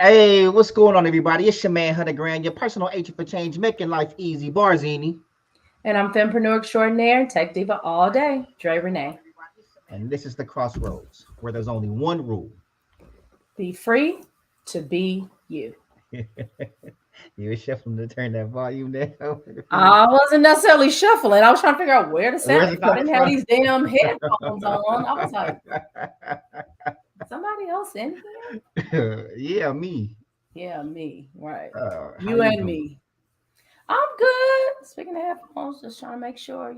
Hey, what's going on, everybody? It's your man, Hunter Grand, your personal agent for change, making life easy, Barzini. And I'm Fempreneur Extraordinaire, Tech Diva all day, Dre Renee. And this is the Crossroads, where there's only one rule. Be free to be you. You were shuffling to turn that volume down. I wasn't necessarily shuffling. I was trying to figure out where to sound. Where's If it I didn't come have from? these damn headphones on, I was like, somebody else in here? Yeah, me. Yeah, me. Right. How You and doing? me. I'm good. Speaking of headphones, just trying to make sure,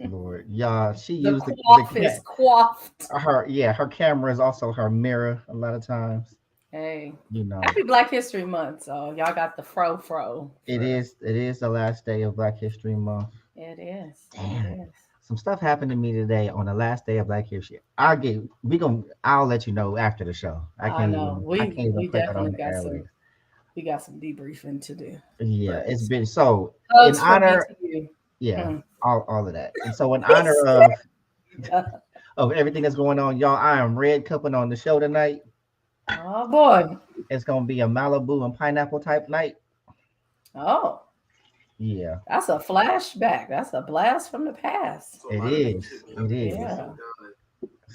Lord, yeah, she the used quaff is coiffed. her camera is also her mirror a lot of times. Hey, You know, happy Black History Month. So y'all got the fro. it is the last day of Black History Month. It is. Damn. It is. Some stuff happened to me today on the last day of Black History. I'll let you know after the show. I know. I can't even We put that on definitely the got airwaves. some debriefing to do. Yeah, But it's been so in hugs from me honor, to you. yeah, Hmm. all of that. And so in honor of everything that's going on, y'all, I am red cupping on the show tonight. Oh boy. It's gonna be a Malibu and pineapple type night. Oh, Yeah, that's a flashback. That's a blast from the past. it is. It is. Yeah.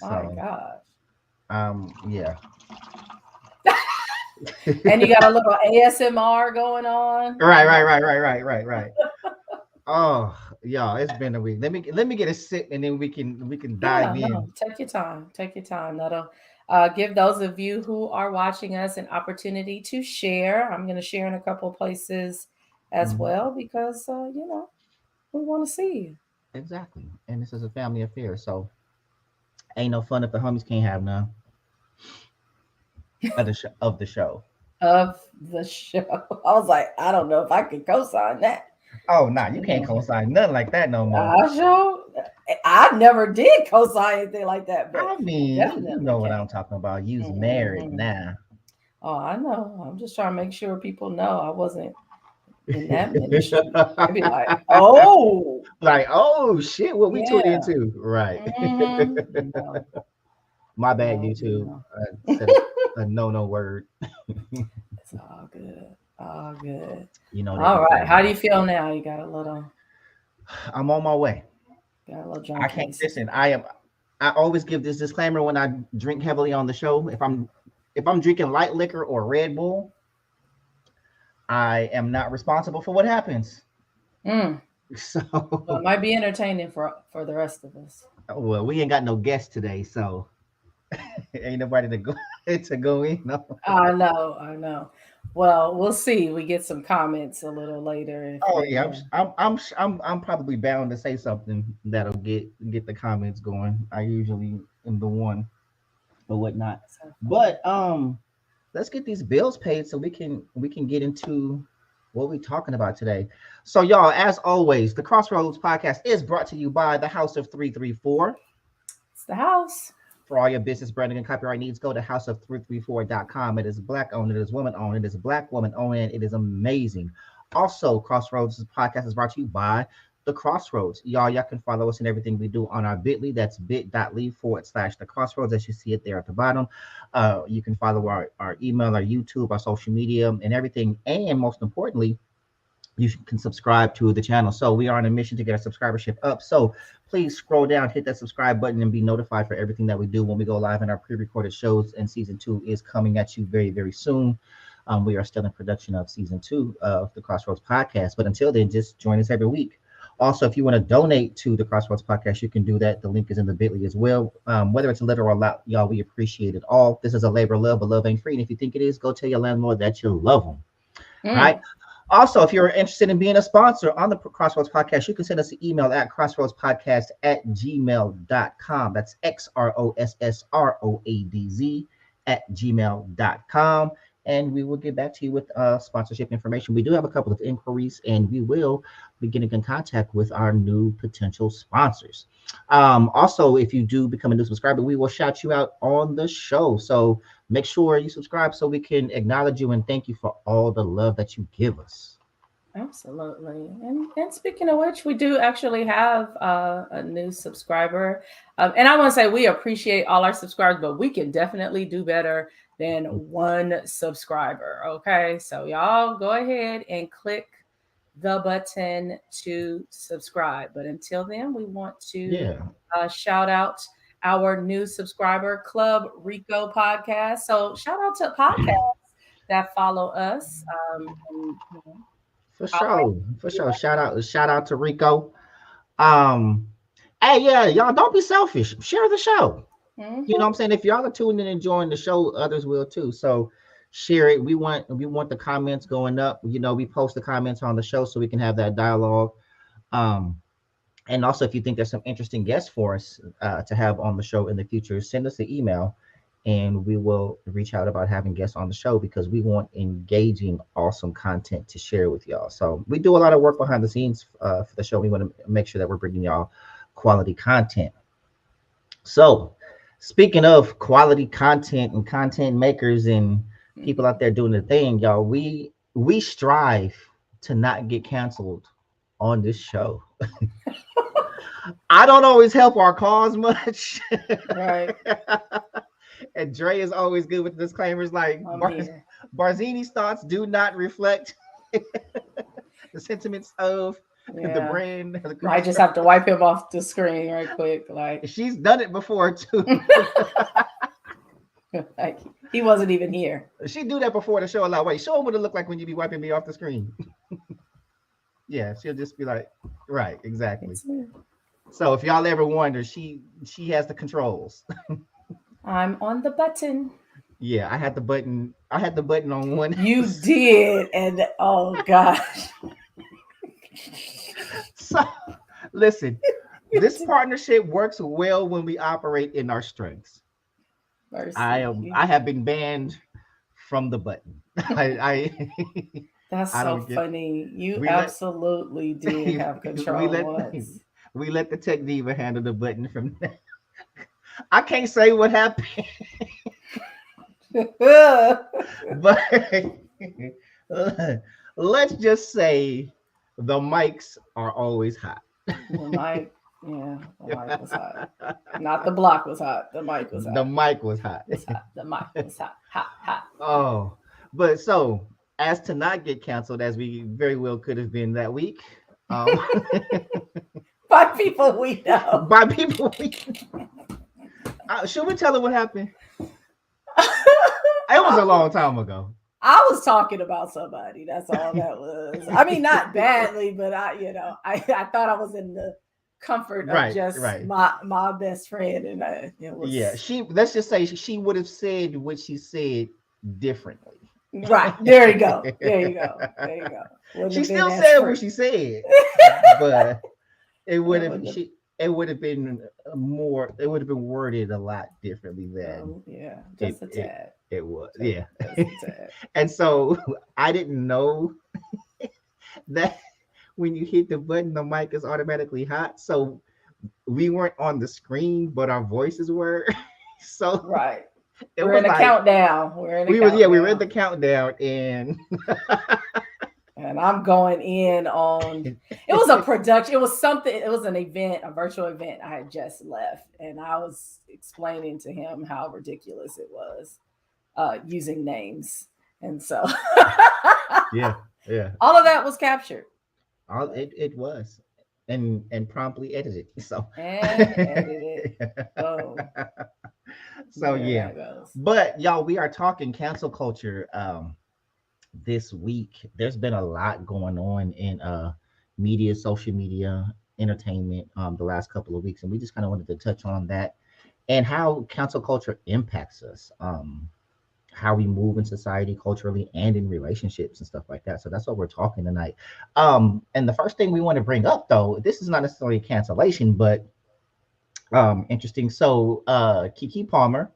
My So yeah. And you got a little ASMR going on. Right. Oh, y'all, it's been a week. Let me get a sip and then we can Yeah, dive no, in. take your time. Take your time. That'll give those of you who are watching us an opportunity to share. I'm going to share in a couple of places as Mhm. well because, we want to see you. Exactly. And this is a family affair, so ain't no fun if the homies can't have none of the show. Of the show. I was like, I don't know if I could co-sign that. Oh, nah, you can't Mm. co-sign nothing like that no more. I sure, I never did co-sign anything like that, but I mean, you definitely know what can't. I'm talking about. You's married Mhm. now. Oh, I know. I'm just trying to make sure people know I wasn't in that ministry. They'd be like, "Oh, Like, oh shit, what we tuned yeah, into? Right. no, My bad, no, YouTube. no." I said a no word. It's all good, all good. You know they All can right, say how do that. you feel now? You I'm on my way. got a little I drunk in can't you. listen. I always give this disclaimer when I drink heavily on the show. If I'm drinking light liquor or Red Bull, I am not responsible for what happens. Mm. Well, So it might be entertaining for the rest of us. well, we ain't got no guests today, so ain't nobody to go to go in. No. I know. Well, we'll see. We get some comments a little later if Oh we. yeah, I'm probably bound to say something that'll get the comments going. I usually am the one or whatnot. So fun. But let's get these bills paid so we can get into what we're talking about today. So y'all, as always, the Crossroads podcast is brought to you by the House of 334. It's the house. For all your business branding and copyright needs, go to houseof334.com. It is black owned, it is woman owned, it is black woman owned, and it is amazing. Also, Crossroads podcast is brought to you by the Crossroads. Y'all can follow us in everything we do on our bit.ly. That's bit.ly/the Crossroads, as you see it there at the bottom. You can follow our email, our YouTube, our social media, and everything. And most importantly, you can subscribe to the channel. So we are on a mission to get our subscribership up. So please scroll down, hit that subscribe button, and be notified for everything that we do when we go live in our pre-recorded shows. And season 2 is coming at you very, very soon. We are still in production of season 2 of the Crossroads podcast. But until then, just join us every week. Also, if you want to donate to the Crossroads podcast, you can do that. The link is in the bit.ly as well. Whether it's a little or a lot, y'all, we appreciate it all. This is a labor of love, but love ain't free. And if you think it is, go tell your landlord that you love them. All Mm. right. Also, if you're interested in being a sponsor on the Crossroads Podcast, you can send us an email at crossroadspodcast@gmail.com. That's XrossroadZ@gmail.com. And we will get back to you with sponsorship information. We do have a couple of inquiries, and we will be getting in contact with our new potential sponsors. Also, if you do become a new subscriber, we will shout you out on the show. So make sure you subscribe so we can acknowledge you and thank you for all the love that you give us. Absolutely. And speaking of which, we do actually have a new subscriber. And I want to say we appreciate all our subscribers, but we can definitely do better than one subscriber. Okay. So y'all go ahead and click the button to subscribe. But until then, we want to Yeah. shout out our new subscriber, Club Rico Podcast. So shout out to podcasts that follow us. And, you know, For sure. For sure. Shout out to Rico. Um, hey, yeah, y'all don't be selfish. Share the show. You know what I'm saying? If y'all are tuning in and enjoying the show, others will too. So share it. We want the comments going up. You know, we post the comments on the show so we can have that dialogue. Um, and also if you think there's some interesting guests for us to have on the show in the future, send us an email and we will reach out about having guests on the show because we want engaging, awesome content to share with y'all. So we do a lot of work behind the scenes for the show. We want to make sure that we're bringing y'all quality content. So speaking of quality content and content makers and people out there doing the thing, y'all, we strive to not get canceled on this show. I don't always help our cause much. Right. And Dre is always good with disclaimers like Barzini's thoughts do not reflect the sentiments of the brand. I just have to wipe him off the screen right quick. Like she's done it before too. Like he wasn't even here. She do that before the show a lot. Wait, show him what it look like when you be wiping me off the screen. Yeah, she'll just be like, right, exactly. So if y'all ever wonder, she has the controls. I'm on the button. Yeah, I had the button on one. You did, and oh gosh. So listen, this partnership works well when we operate in our strengths. Mercy. I have been banned from the button. That's so funny. You absolutely did have control. We let the tech diva handle the button from there. I can't say what happened. But let's just say the mics are always hot. The mic was hot. Not the block was hot. The mic was hot. The mic was hot. The mic was hot. Hot. Oh, but so as to not get canceled, as we very well could have been that week. By people we know. By people we know. Should we tell her what happened? It was a long time ago. I was talking about somebody. That's all that was. I mean, not badly, but I thought I was in the comfort of just my best friend, and it was. Yeah, let's just say she would have said what she said differently. Right. There you go. She still said what she said, but it would have been more. It would have been worded a lot differently than. Just a tad. It was, yeah. And so I didn't know that when you hit the button, the mic is automatically hot. So we weren't on the screen, but our voices were. So right. We're in the countdown. We were in the countdown, and and I'm going in on. It was a production. It was something. It was an event, a virtual event. I had just left, and I was explaining to him how ridiculous it was. Using names, and so yeah, all of that was captured. It was, and promptly edited. So Oh, so yeah. But y'all, we are talking cancel culture. This week, there's been a lot going on in media, social media, entertainment. The last couple of weeks, and we just kind of wanted to touch on that and how cancel culture impacts us. How we move in society culturally and in relationships and stuff like that. So that's what we're talking tonight. And the first thing we want to bring up, though, this is not necessarily a cancellation, but interesting. So Keke Palmer,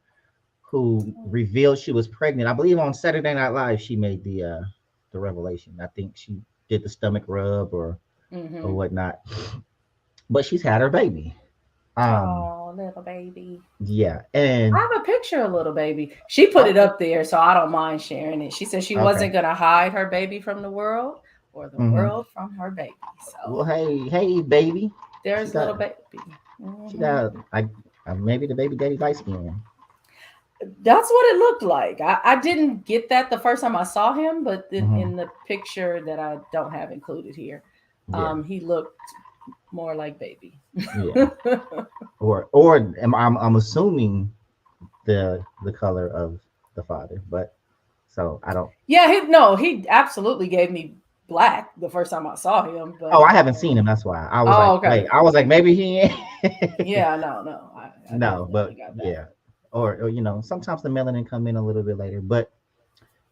who revealed she was pregnant, I believe on Saturday Night Live, she made the revelation. I think she did the stomach rub or whatnot, but she's had her baby. Little baby. Yeah, and I have a picture of little baby. She put it up there, so I don't mind sharing it. She said she wasn't gonna hide her baby from the world, or the Mm-hmm. world from her baby. Well, So hey, baby. She there's little got, baby. she Mhm. got like maybe the baby daddy light skin. That's what it looked like. I didn't get that the first time I saw him, but Mm-hmm. in the picture that I don't have included here, Yeah, he looked more like baby. yeah. Or I'm assuming the color of the father, but so I don't. Yeah, he absolutely gave me black the first time I saw him, Oh, but I haven't seen him. That's why I was oh, like, okay. wait. I was like, maybe he ain't. Yeah, no, I No, but definitely got that. yeah. Or sometimes the melanin come in a little bit later, but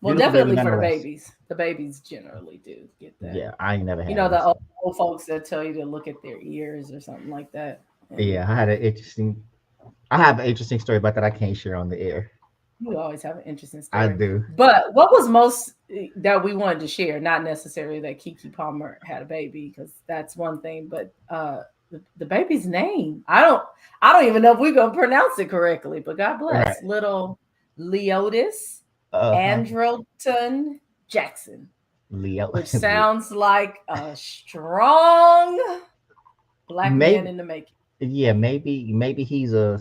Well, beautiful baby definitely for the nonetheless. babies. The babies generally do get that. Yeah, I ain't never You had know, it. the So. old folks that tell you to look at their ears or something like that. And Yeah, I have an interesting story about that I can't share on the air. you always have an interesting I story. do. But what was most that we wanted to share, not necessarily that Kiki Palmer had a baby, because that's one thing, but the baby's name. I don't even know if we're gonna pronounce it correctly, but God Right. bless. Little Leotis Uh-huh. Andrelton Jackson, Leo. which sounds like a strong black man Maybe in the making. yeah, maybe he's a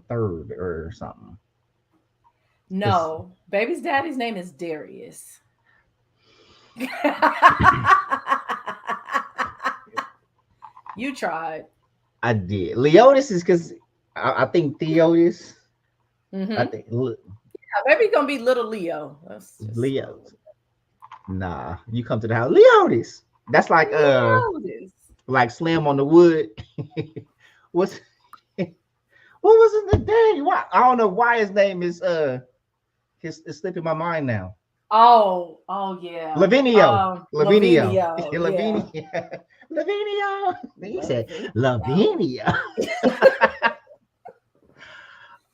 third or something. Cause No, baby's daddy's name is Darius. You tried. I did. Leotis is because I think Theotis. I Mm-hmm. think Maybe it's gonna be little Leo. Let's just go Leo. with Nah, you come to the house. Leotis. That's Leotis. like Slam on the wood. What's what was in the day? Why I don't know why his name is it's slipping my mind now. Oh yeah. Lavinio. Lavinio, yeah. Lavinio. Lavinio. He said Lavinio. Lavinia.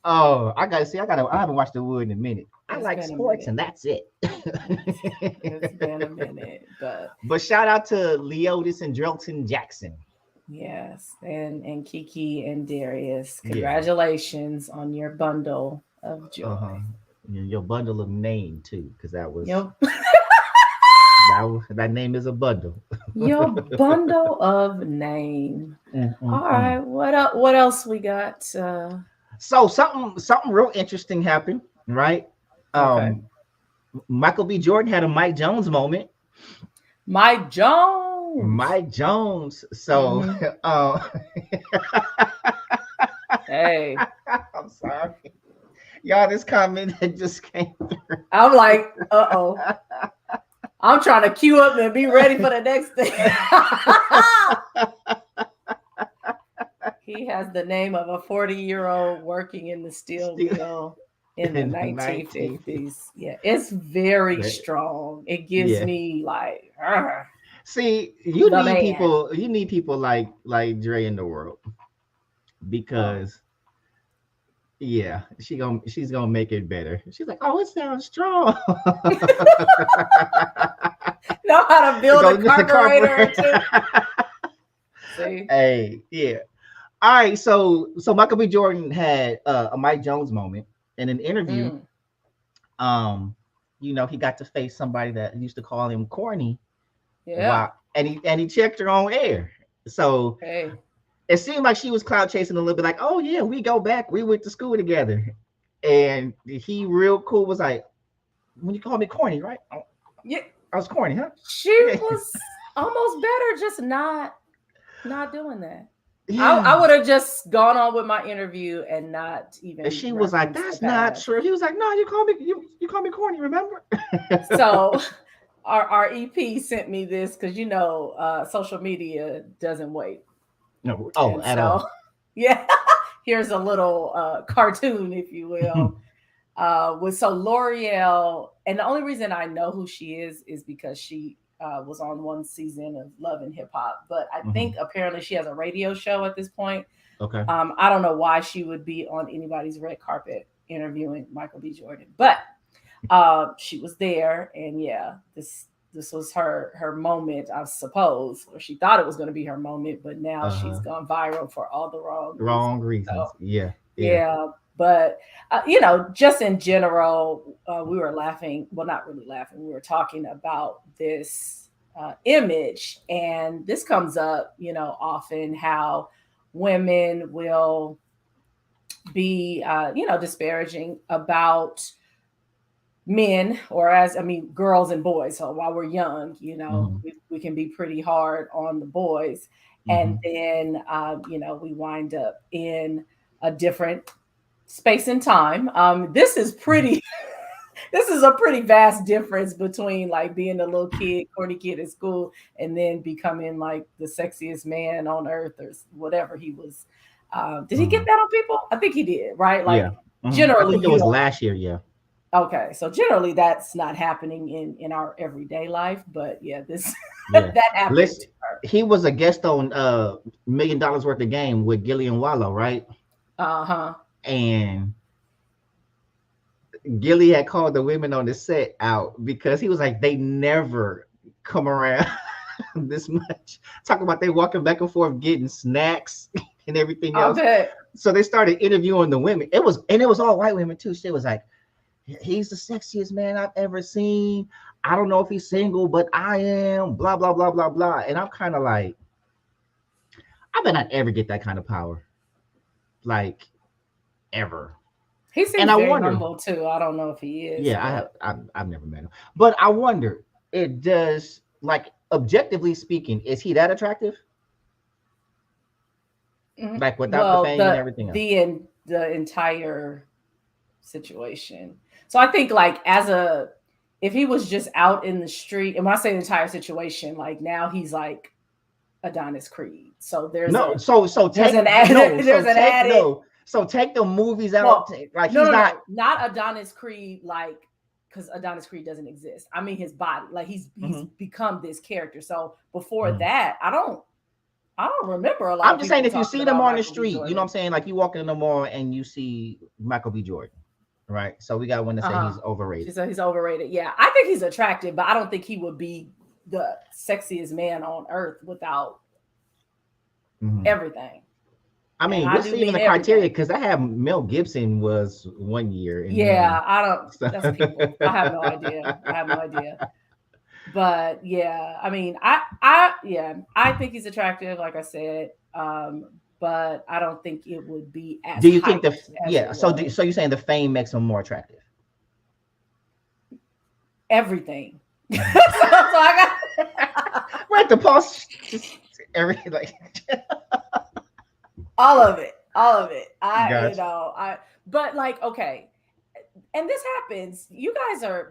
Oh, I haven't watched the wood in a minute. I It's like been a sports minute. and that's it. It's been a minute, but But shout out to Leotis and Drelton Jackson. yes, and Kiki and Darius, Yeah. congratulations on your bundle of Uh-huh. joy. Your bundle of name too, because Yep. that name is a bundle. Your bundle of name. All Mm-mm-mm. right, what else we got? So something real interesting happened, right? Okay. Um, Michael B. Jordan had a Mike Jones moment. Mike Jones. Mike Jones. So, Hmm. uh, Hey, I'm sorry, y'all. This comment that just came I'm like, uh-oh. I'm trying to queue up and be ready for the next thing. He has the name of a 40-year-old working in the steel still mill in the in the 1950s. 1950s. Yeah, it's very But strong. It gives yeah, me like, "Argh, see, the man. you need people like Dre in the world Oh, because yeah, she's gonna make it better. She's like, oh, it sounds strong. know how to build a Go get the carburetor or carburetor. two. See? Hey, yeah. All right, so Michael B. Jordan had a Mike Jones moment in an interview. Mm, Um, he got to face somebody that used to call him corny. yeah. Wow, and he checked her on air. So Hey. it seemed like she was cloud chasing a little bit, like, oh yeah, we go back, we went to school together, and he real cool was like, when you call me corny, right? Yeah, I was corny, huh? she was almost better just not doing that. I Yeah. would have just gone on with my interview and not And even she was like, referenced the "That's not past. true." He was like, "No, you call me corny, remember?" So our EP sent me this because social media doesn't wait. No, oh, And at so all. yeah, here's a little cartoon, if you will. So L'Oreal, and the only reason I know who she is because she was on one season of Love and Hip Hop. But I think Mhm. apparently she has a radio show at this point. Okay. I don't know why she would be on anybody's red carpet interviewing Michael B. Jordan, but she was there, and yeah, this was her moment, I suppose, or she thought it was going to be her moment, but now she's Uh-huh. gone viral for all the wrong Wrong reasons. So reasons. Yeah. Yeah. yeah. But just in general, we were laughing. Well, not really laughing. We were talking about this image, and this comes up, often how women will be, disparaging about men, or girls and boys. So while we're young, we can be pretty hard on the boys, and then we wind up in a different space and time. This is pretty. This is a pretty vast difference between like being a little kid, corny kid at school, and then becoming like the sexiest man on earth or whatever he was. Did he get that on people? I think he did, right? Like generally, I think it was last year. Yeah. Okay, so generally that's not happening in our everyday life, but this that happened. He was a guest on $1 Million Worth of Game with Gillian Wallow, right? And Gilly had called the women on the set out because he was like, they never come around this much. Talk about they walking back and forth getting snacks and everything else. So they started interviewing the women. It was all white women too. She was like, he's the sexiest man I've ever seen. I don't know if he's single, but I am. Blah blah blah blah blah. And I'm kind of like, I bet not ever get that kind of power, like ever. He seems very humble too. I don't know if he is. Yeah, I've never met him, but I wonder. It does, like, objectively speaking, is he that attractive? Like without the fame and everything else? The entire situation. So I think like if he was just out in the street, and when I say the entire situation, like now he's like Adonis Creed. So there's So take the movies out. Not Adonis Creed, like, because Adonis Creed doesn't exist. I mean his body, like he's become this character. So before that, I don't remember a lot. I'm just saying, if you see them on the street, you know what I'm saying? Like you walk in the mall and you see Michael B. Jordan, right? So we got one to say he's overrated. So he's overrated. Yeah, I think he's attractive, but I don't think he would be the sexiest man on earth without everything. I mean, what's even the criteria? Because I have Mel Gibson was 1 year. I don't. That's people. I have no idea. But yeah, I mean, I think he's attractive, like I said. But I don't think it would be as. Do you think So you're saying the fame makes him more attractive? Everything. So I got right. The pulse, everything like. All of it. But like, okay. And this happens. You guys, I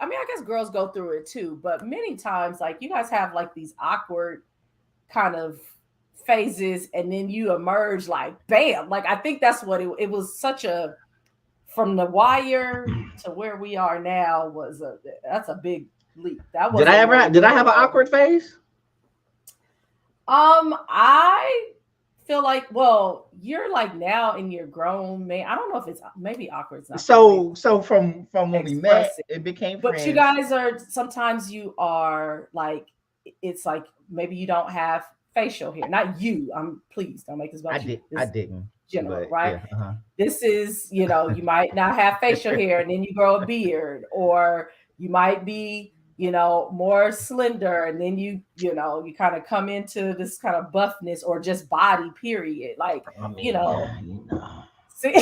mean, I guess girls go through it too, but many times, like, you guys have like these awkward kind of phases, and then you emerge like, bam. Like, I think that's what it was from The Wire to where we are now that's a big leap. Did I have an awkward phase? I feel like, well, you're like now in your grown man. I don't know if it's maybe awkward. So from when we met, it became friends. But you guys sometimes you are like, it's like maybe you don't have facial hair. Not you. Please don't make this about you. I didn't. General, right? Yeah, This is, you might not have facial hair and then you grow a beard, or you might be, more slender, and then you kind of come into this kind of buffness, or just body period. Like, see,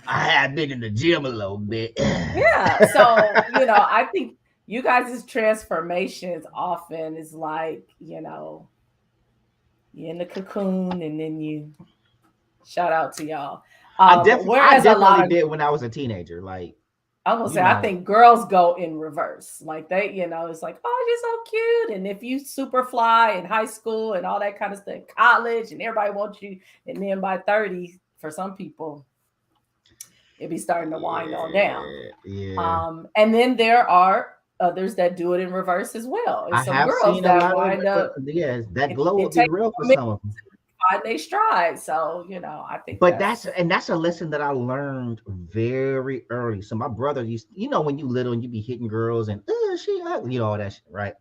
I have been in the gym a little bit. Yeah. So, I think you guys' transformations often is like, you're in the cocoon and then you shout out to y'all. I definitely did when I was a teenager. Like, I'm gonna say, I think girls go in reverse. Like they, it's like, oh, you're so cute. And if you super fly in high school and all that kind of stuff, college, and everybody wants you, and then by 30, for some people, it'd be starting to wind on down. Yeah. And then there are others that do it in reverse as well. And some girls that wind up, that glow will be real for some of them. Find they stride. So, I think. But that's a lesson that I learned very early. So my brother used, when you little and you be hitting girls and she ugly, all that shit, right?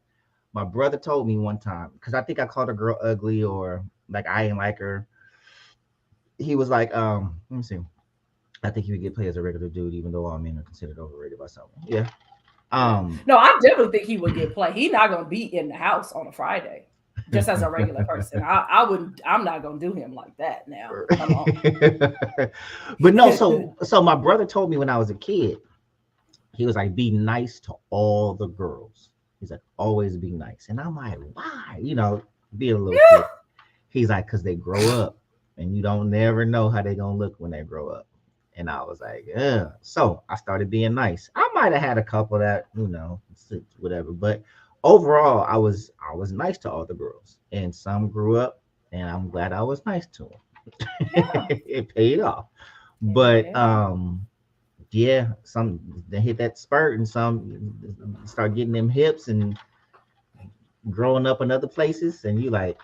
My brother told me one time, because I think I called a girl ugly, or like I didn't like her. he was like, let me see. I think he would get play as a regular dude, even though all men are considered overrated by some. Yeah. Yeah. No, I definitely think he would get play. He's not gonna be in the house on a Friday, just as a regular person. I wouldn't. I'm not gonna do him like that. Now, come on. But no, so my brother told me when I was a kid, he was like, be nice to all the girls. He's like, always be nice. And I'm like, why? Be a little kid. He's like, because they grow up and you don't never know how they gonna look when they grow up. And I was like, yeah. So I started being nice. I might have had a couple that, whatever. But overall, I was nice to all the girls. And some grew up and I'm glad I was nice to them. Yeah. It paid off. But Yeah. yeah, some they hit that spurt and some start getting them hips and growing up in other places. And you like,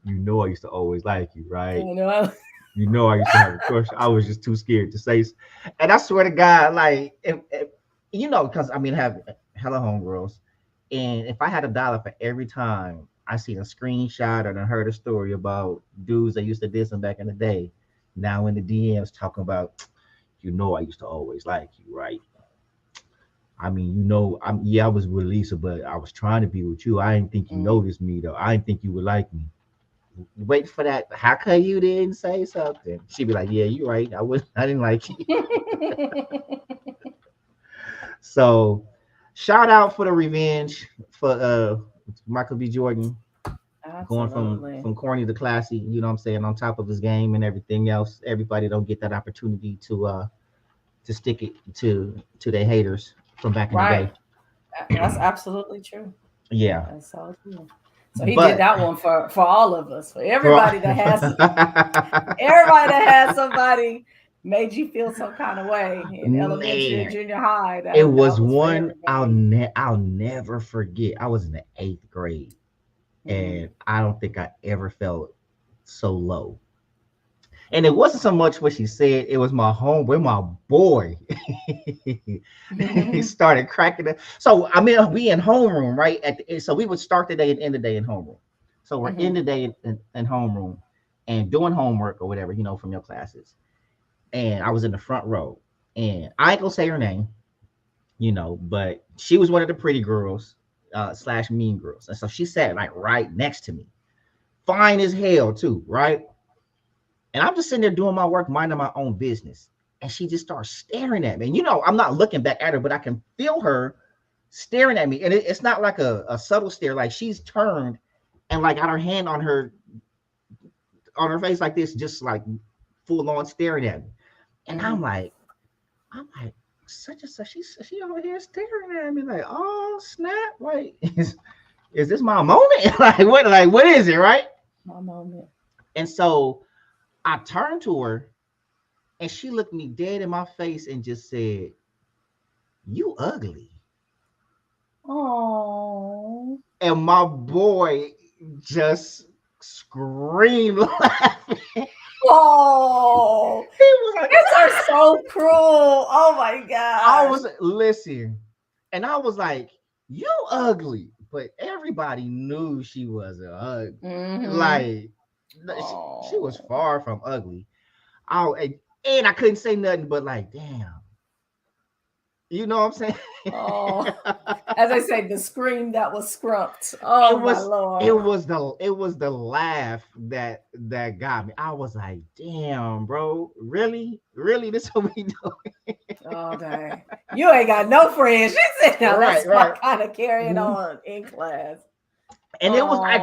I used to always like you, right? You know, I used to have a crush. I was just too scared to say. And I swear to God, like, if because I mean, I have hella homegirls. And if I had $1 for every time I seen a screenshot or done heard a story about dudes that used to diss them back in the day, now in the DMs talking about, I used to always like you, right? I mean, I was with Lisa, but I was trying to be with you. I didn't think you noticed me though. I didn't think you would like me. Wait for that. How come you didn't say something? She'd be like, "Yeah, you're right. I didn't like you." So, shout out for the revenge for Michael B. Jordan going absolutely. from corny to classy. You know what I'm saying? On top of his game and everything else, everybody don't get that opportunity to stick it to their haters from back in the Right. day. That's absolutely true. Yeah, That's so true. So he did but that one for all of us, for for everybody that has somebody made you feel some kind of way in elementary and man, junior high. it That was was for one everybody. I'll never forget. I was in the 8th grade, Mm. and I don't think I ever felt so low. And it wasn't so much what she said; it was my home with my boy. He started cracking it. So I mean, we in homeroom, right? So we would start the day and end the day in homeroom. So we're in Mhm. the day in homeroom and doing homework or whatever, from your classes. And I was in the front row, and I ain't gonna say her name, but she was one of the pretty girls, slash mean girls, and so she sat like right next to me, fine as hell too, right? And I'm just sitting there doing my work, minding my own business. And she just starts staring at me. And I'm not looking back at her, but I can feel her staring at me. And it's not like a subtle stare, like she's turned and like got her hand on her face like this, just like full on staring at me. And I'm Mhm. like, such and such, she over here staring at me like, oh snap, like is this my moment? Like what is it, right? My moment. And so I turned to her and she looked me dead in my face and just said, "You ugly." Oh. And my boy just screamed laughing. He Oh. was like, Kids are so cruel. Oh my I gosh. was listen, and I was like, "You ugly," but everybody knew she wasn't ugly. Mhm. Like she was Oh. far from ugly. And I couldn't say nothing but like, damn. You know what I'm Oh. saying? As I say, the scream that was scrumped. it Oh my was it lord. was the laugh that got me. I was like, damn, bro, really, this what we do? Oh dang. You ain't got no friends. She said, now Right, that's my right. kind of carrying Mhm. on in class. And it was like,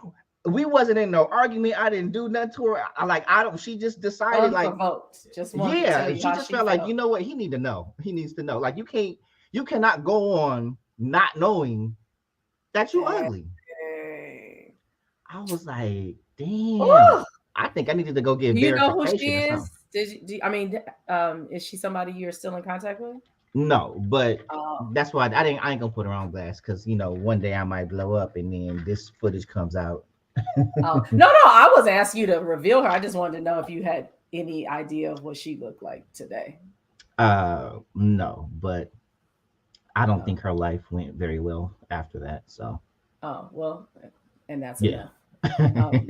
Oh, we wasn't in no argument. I didn't do nothing to her. I don't. She just decided like, unprovoked. Just wanted to tell yeah, you she how just she felt like, felt. you know what, he need to know. He needs to know. Like you cannot go on not knowing that you ugly. Dang. I was like, damn. Ooh. I think I needed to go get Do you know who she verification or is? something. I mean, is she somebody you're still in contact with? No, but Oh, that's why I ain't gonna put her on blast because one day I might blow up and then this footage comes out. oh, no, no. I wasn't asking you to reveal her. I just wanted to know if you had any idea of what she looked like today. No, but I don't Oh, think her life went very well after that. So oh, well, and that's yeah, enough.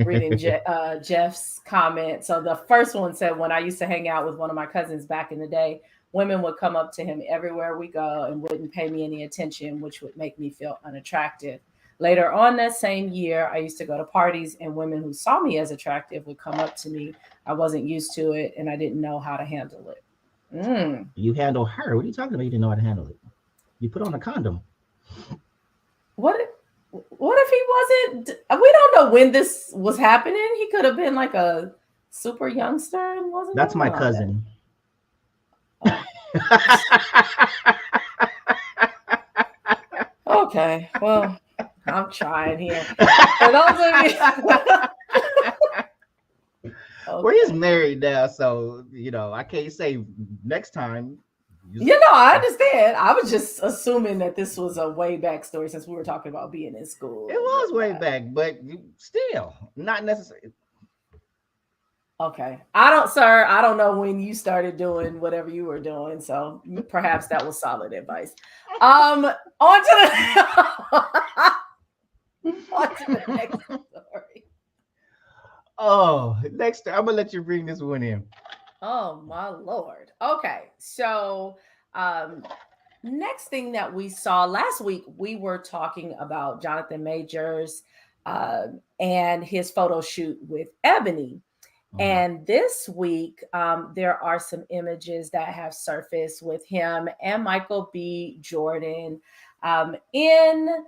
Reading Jeff's comment. So the first one said, when I used to hang out with one of my cousins back in the day, women would come up to him everywhere we go and wouldn't pay me any attention, which would make me feel unattractive. Later on that same year, I used to go to parties and women who saw me as attractive would come up to me. I wasn't used to it and I didn't know how to handle it. You handle her. What are you talking about? You didn't know how to handle it. You put on a condom. What if he wasn't? We don't know when this was happening. He could have been like a super youngster and wasn't. That's my cousin. Oh. Okay, well, I'm trying here. For those of you, okay. Well, he's married now, so I can't say next time. I understand. I was just assuming that this was a way back story since we were talking about being in school. It was way back, but still not necessarily. Okay. I don't know when you started doing whatever you were doing, so perhaps that was solid advice. On to the next story. Oh, next, I'm gonna let you bring this one in. Oh my Lord. Okay. So next thing that we saw last week, we were talking about Jonathan Majors and his photo shoot with Ebony. And this week, there are some images that have surfaced with him and Michael B. Jordan in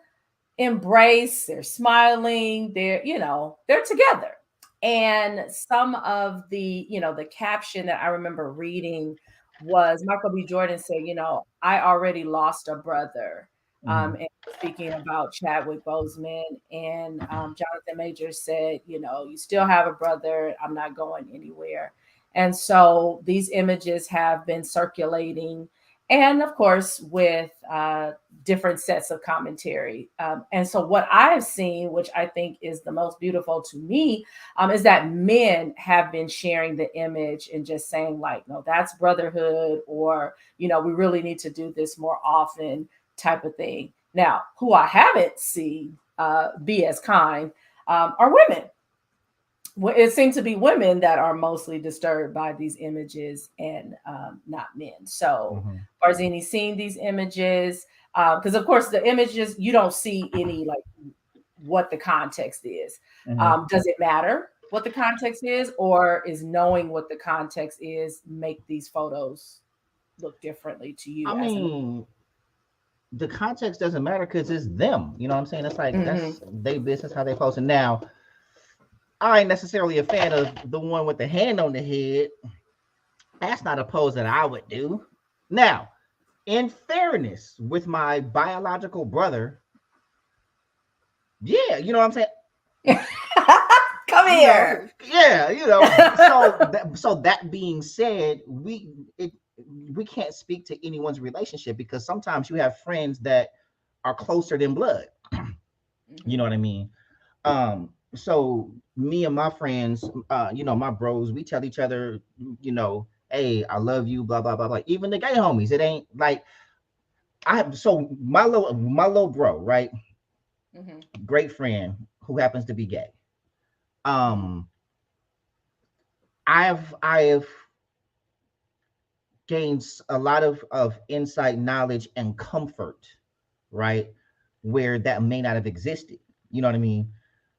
embrace. They're smiling. They're together. And some of the, the caption that I remember reading was Michael B. Jordan said, I already lost a brother. And speaking about Chadwick Boseman, and Jonathan Majors said, you still have a brother. I'm not going anywhere. And so these images have been circulating, and of course with different sets of commentary. And so what I've seen, which I think is the most beautiful to me, is that men have been sharing the image and just saying like, no, that's brotherhood, or, we really need to do this more often, type of thing. Now, who I haven't seen be as kind are women. It seems to be women that are mostly disturbed by these images and not men. So Farzini seen these images because of course the images, you don't see any like what the context is. Does it matter what the context is, or is knowing what the context is make these photos look differently to you? I mean, the context doesn't matter because it's them. You know what I'm saying? It's like that's their business, how they post it. Now, I ain't necessarily a fan of the one with the hand on the head. That's not a pose that I would do. Now, in fairness, with my biological brother, yeah, you know what I'm saying? Come here. So that being said, we can't speak to anyone's relationship because sometimes you have friends that are closer than blood. You know what I mean? So me and my friends, my bros, we tell each other, hey, I love you, blah, blah, blah, blah. Even the gay homies, it ain't like my little bro, right? Great friend who happens to be gay. I've gained a lot of insight, knowledge, and comfort, right? Where that may not have existed. You know what I mean?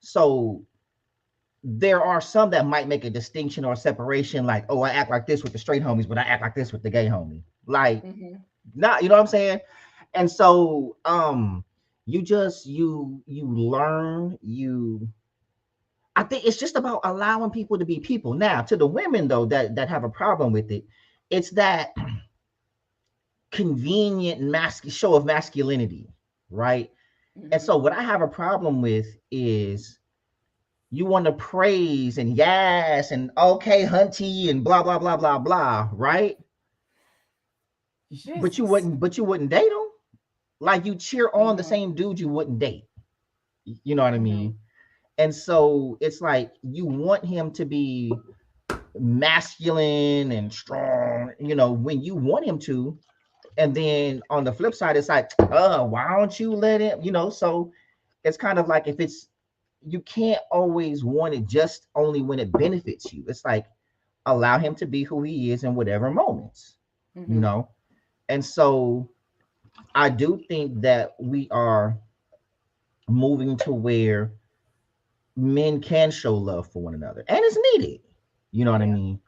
So there are some that might make a distinction or separation, like, oh, I act like this with the straight homies, but I act like this with the gay homie. Like, not, you know what I'm saying? And so you learn, I think it's just about allowing people to be people. Now, to the women though that have a problem with it, it's that convenient show of masculinity, right? And so what I have a problem with is you want to praise and yes and okay hunty and blah blah blah blah blah, right? Jesus. But you wouldn't date them. Like you cheer on the same dude you wouldn't date. You know what I mean? And so it's like you want him to be masculine and strong, when you want him to. And then on the flip side, it's like, why don't you let him, so it's kind of like if it's you can't always want it just only when it benefits you. It's like allow him to be who he is in whatever moments, you Mm-hmm. know. And so I do think that we are moving to where men can show love for one another, and it's needed. You know what I Yeah. mean?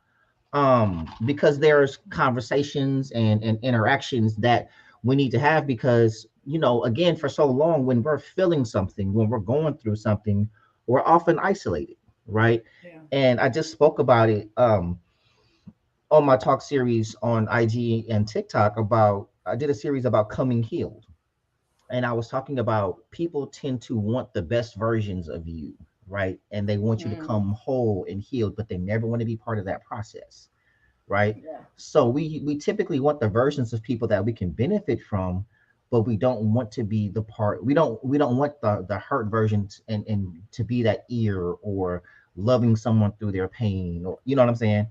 Because there's conversations and interactions that we need to have, because again, for so long, when we're feeling something, when we're going through something, we're often isolated, right? Yeah. And I just spoke about it on my talk series on IG and TikTok. About I did a series about coming healed, and I was talking about people tend to want the best versions of you, right? And they want you to Mm. come whole and healed, but they never want to be part of that process, right? Yeah. So we typically want the versions of people that we can benefit from, but we don't want to be the part. We don't want the hurt versions and to be that ear, or loving someone through their pain, or you know what I'm saying.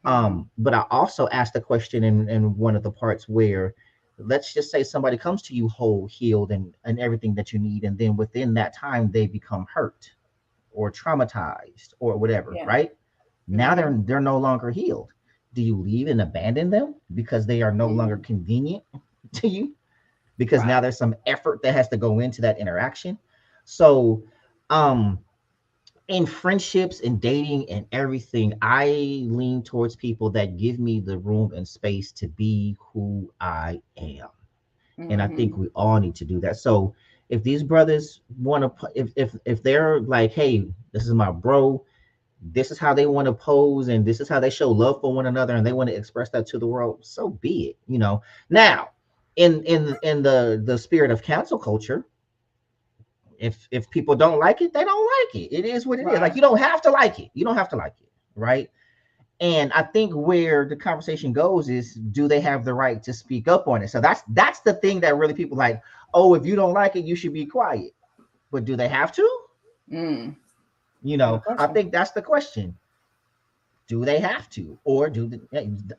Mm-hmm. But I also asked the question in one of the parts where, let's just say somebody comes to you whole, healed, and everything that you need, and then within that time they become hurt or traumatized or whatever, Yeah. right? Now Mm-hmm. they're no longer healed. Do you leave and abandon them because they are no longer Mm. convenient to you? Because now Right. there's some effort that has to go into that interaction. So, um, in friendships and dating and everything, I lean towards people that give me the room and space to be who I am. And I think Mm-hmm. we all need to do that. So if these brothers want to, if they're like, hey, this is my bro, this is how they want to pose, and this is how they show love for one another, and they want to express that to the world, so be it. Right. Now, in the spirit of cancel culture, if people don't like it, they don't like it. It is what it is. Like, Right. you don't have to like it. You don't have to like it, right? And I think where the conversation goes is, do they have the right to speak up on it? So that's the thing that really people like. Oh, if you don't like it, you should be quiet. But do they have to? Mm. Good I question. think that's the question. Do they have to, or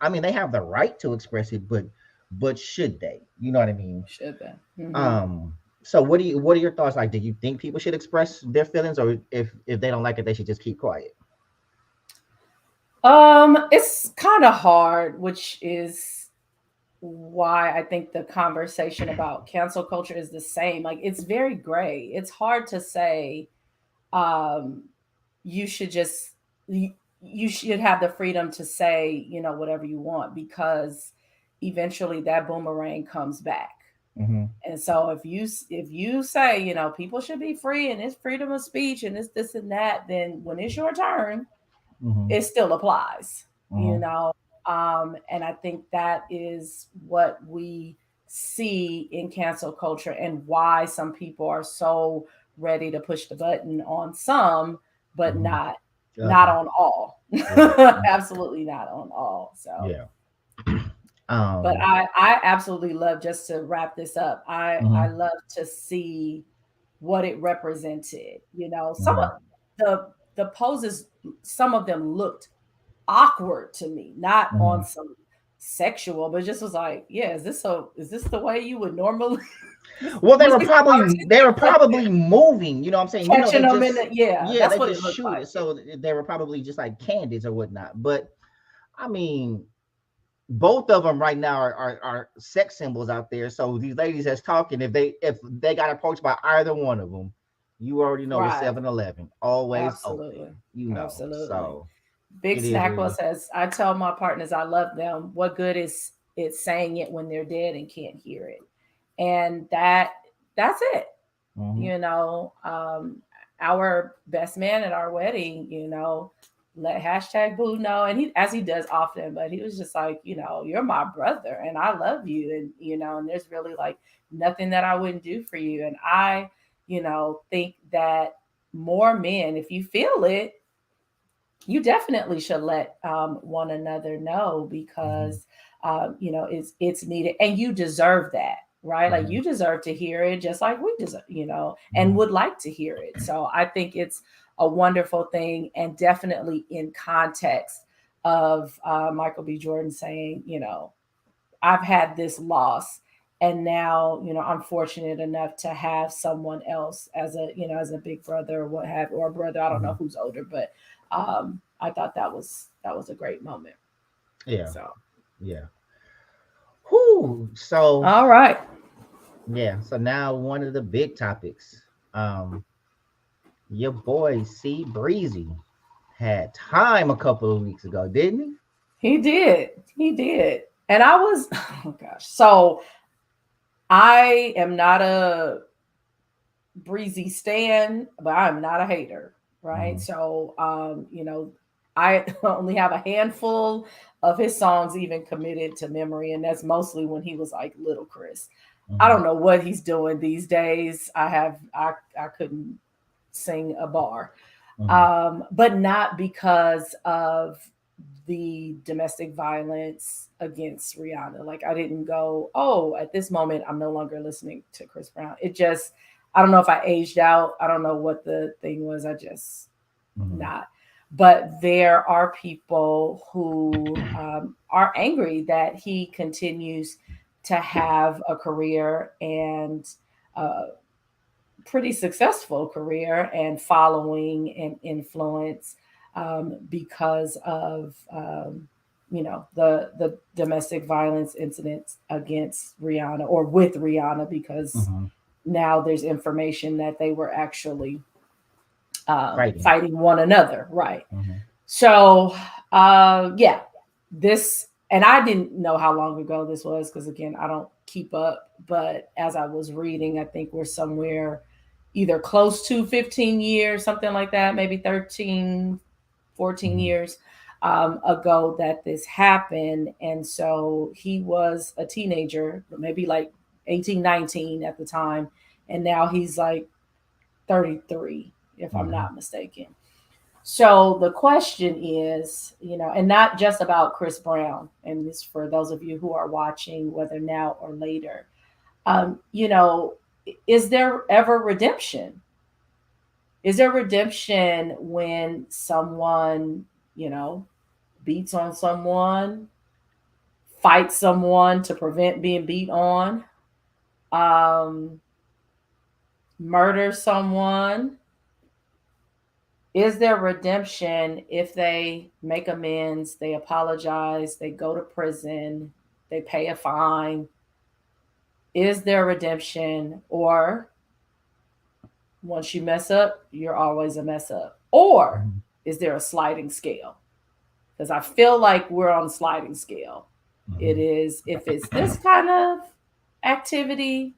I mean, they have the right to express it, but should they? You know what I mean? Should they? Mm-hmm. Um. So what are your thoughts? Like, do you think people should express their feelings, or if they don't like it, they should just keep quiet? It's kind of hard, which is why I think the conversation about cancel culture is the same. Like it's very gray. It's hard to say um you should just you, you should have the freedom to say, whatever you want, because eventually that boomerang comes back. Mm-hmm. And so if you say, people should be free and it's freedom of speech and it's this and that, then when it's your turn, Mm-hmm. it still applies, you Mm-hmm. know. And I think that is what we see in cancel culture, and why some people are so ready to push the button on some, but Mm-hmm. not Okay. on all. Right. Absolutely not on all. So Yeah. but um. I absolutely love, just to wrap this up, I Mm-hmm. love to see what it represented. Some Mm-hmm. of the poses, some of them looked awkward to me, not Mm-hmm. on some sexual, but just was like, yeah, is this the way you would normally Well, they was were this probably they were artistic? probably moving. You know what I'm saying? Catching They them in just, the, yeah, yeah, that's they what it just looked shoot like. it. So they were probably just like candids or whatnot. But I mean, both of them right now are sex symbols out there. So these ladies that's talking, if they got approached by either one of them, you already know the Right. 7-Eleven always open. Absolutely. Absolutely. So Big it is what it Snackwell is. says, I tell my partners I love them. What good is it saying it when they're dead and can't hear it? And that's it. Mm-hmm. you know our best man at our wedding, let hashtag boo know, and he, as he does often, but he was just like, you're my brother and I love you, and and there's really like nothing that I wouldn't do for you. And I think that more men, if you feel it, you definitely should let one another know, Mm-hmm. because it's needed, and you deserve that, right? Like Mm-hmm. you deserve to hear it just like we deserve, and Mm-hmm. would like to hear it. So I think it's a wonderful thing, and definitely in context of Michael B. Jordan saying, I've had this loss, And now, I'm fortunate enough to have someone else as a big brother or what have, or a brother. I don't know Mhm. who's older, but I thought that was a great moment. Yeah. So, Yeah. Whoo. So all right. yeah. So now one of the big topics. Um, your boy C Breezy had time a couple of weeks ago, didn't he? He did. He did. And I was, oh gosh. So I am not a Breezy stan, but I'm not a hater, right? Mm-hmm. So, I only have a handful of his songs even committed to memory, and that's mostly when he was like Little Chris. I Mm-hmm. don't know what he's doing these days. I couldn't sing a bar, Mm-hmm. but not because of the domestic violence against Rihanna. Like I didn't go, oh, at this moment I'm no longer listening to Chris Brown. It just, I don't know if I aged out. I don't know what the thing was. I just Mm-hmm. not. But there are people who are angry that he continues to have a career and pretty successful career and following and influence because of the domestic violence incidents against Rihanna or with Rihanna because Mm-hmm. now there's information that they were actually Fighting. fighting one another, right? Mm-hmm. So yeah, this, and I didn't know how long ago this was because again I don't keep up, but as I was reading, I think we're somewhere either close to 15 years, something like that, maybe 13, 14 Mm-hmm. years ago that this happened. And so he was a teenager, maybe like 18, 19 at the time. And now he's like 33, if I'm Mm-hmm. not mistaken. So the question is, and not just about Chris Brown, and this for those of you who are watching, whether now or later, um, you know, is there ever redemption? Is there redemption when someone, you know, beats on someone, fights someone to prevent being beat on, um, murders someone? Is there redemption if they make amends, they apologize, they go to prison, they pay a fine? Is there redemption? Or once you mess up, you're always a mess up? Or Mm-hmm. is there a sliding scale? Because I feel like we're on a sliding scale. It is, if it's this kind of activity,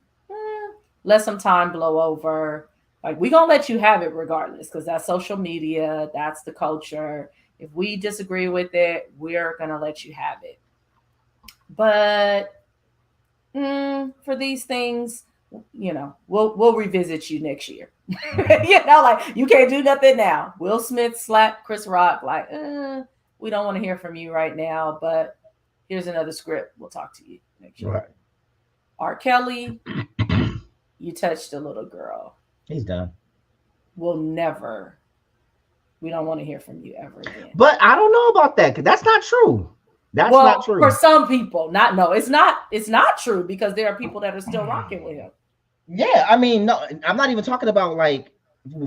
let some time blow over. Like we gonna let you have it regardless, because that's social media, that's the culture. If we disagree with it, we're gonna let you have it. But for these things, we'll revisit you next year. Mm-hmm. Like you can't do nothing now. Will Smith slapped Chris Rock like, we don't want to hear from you right now, but here's another script. We'll talk to you next year. Right. R. Kelly, you touched a little girl. He's done. We'll never. We don't want to hear from you ever again. But I don't know about that because that's not true. That's not Well, for true. some people, not no, it's not. It's not true because there are people that are still rocking with him. Yeah, I mean, no, I'm not even talking about like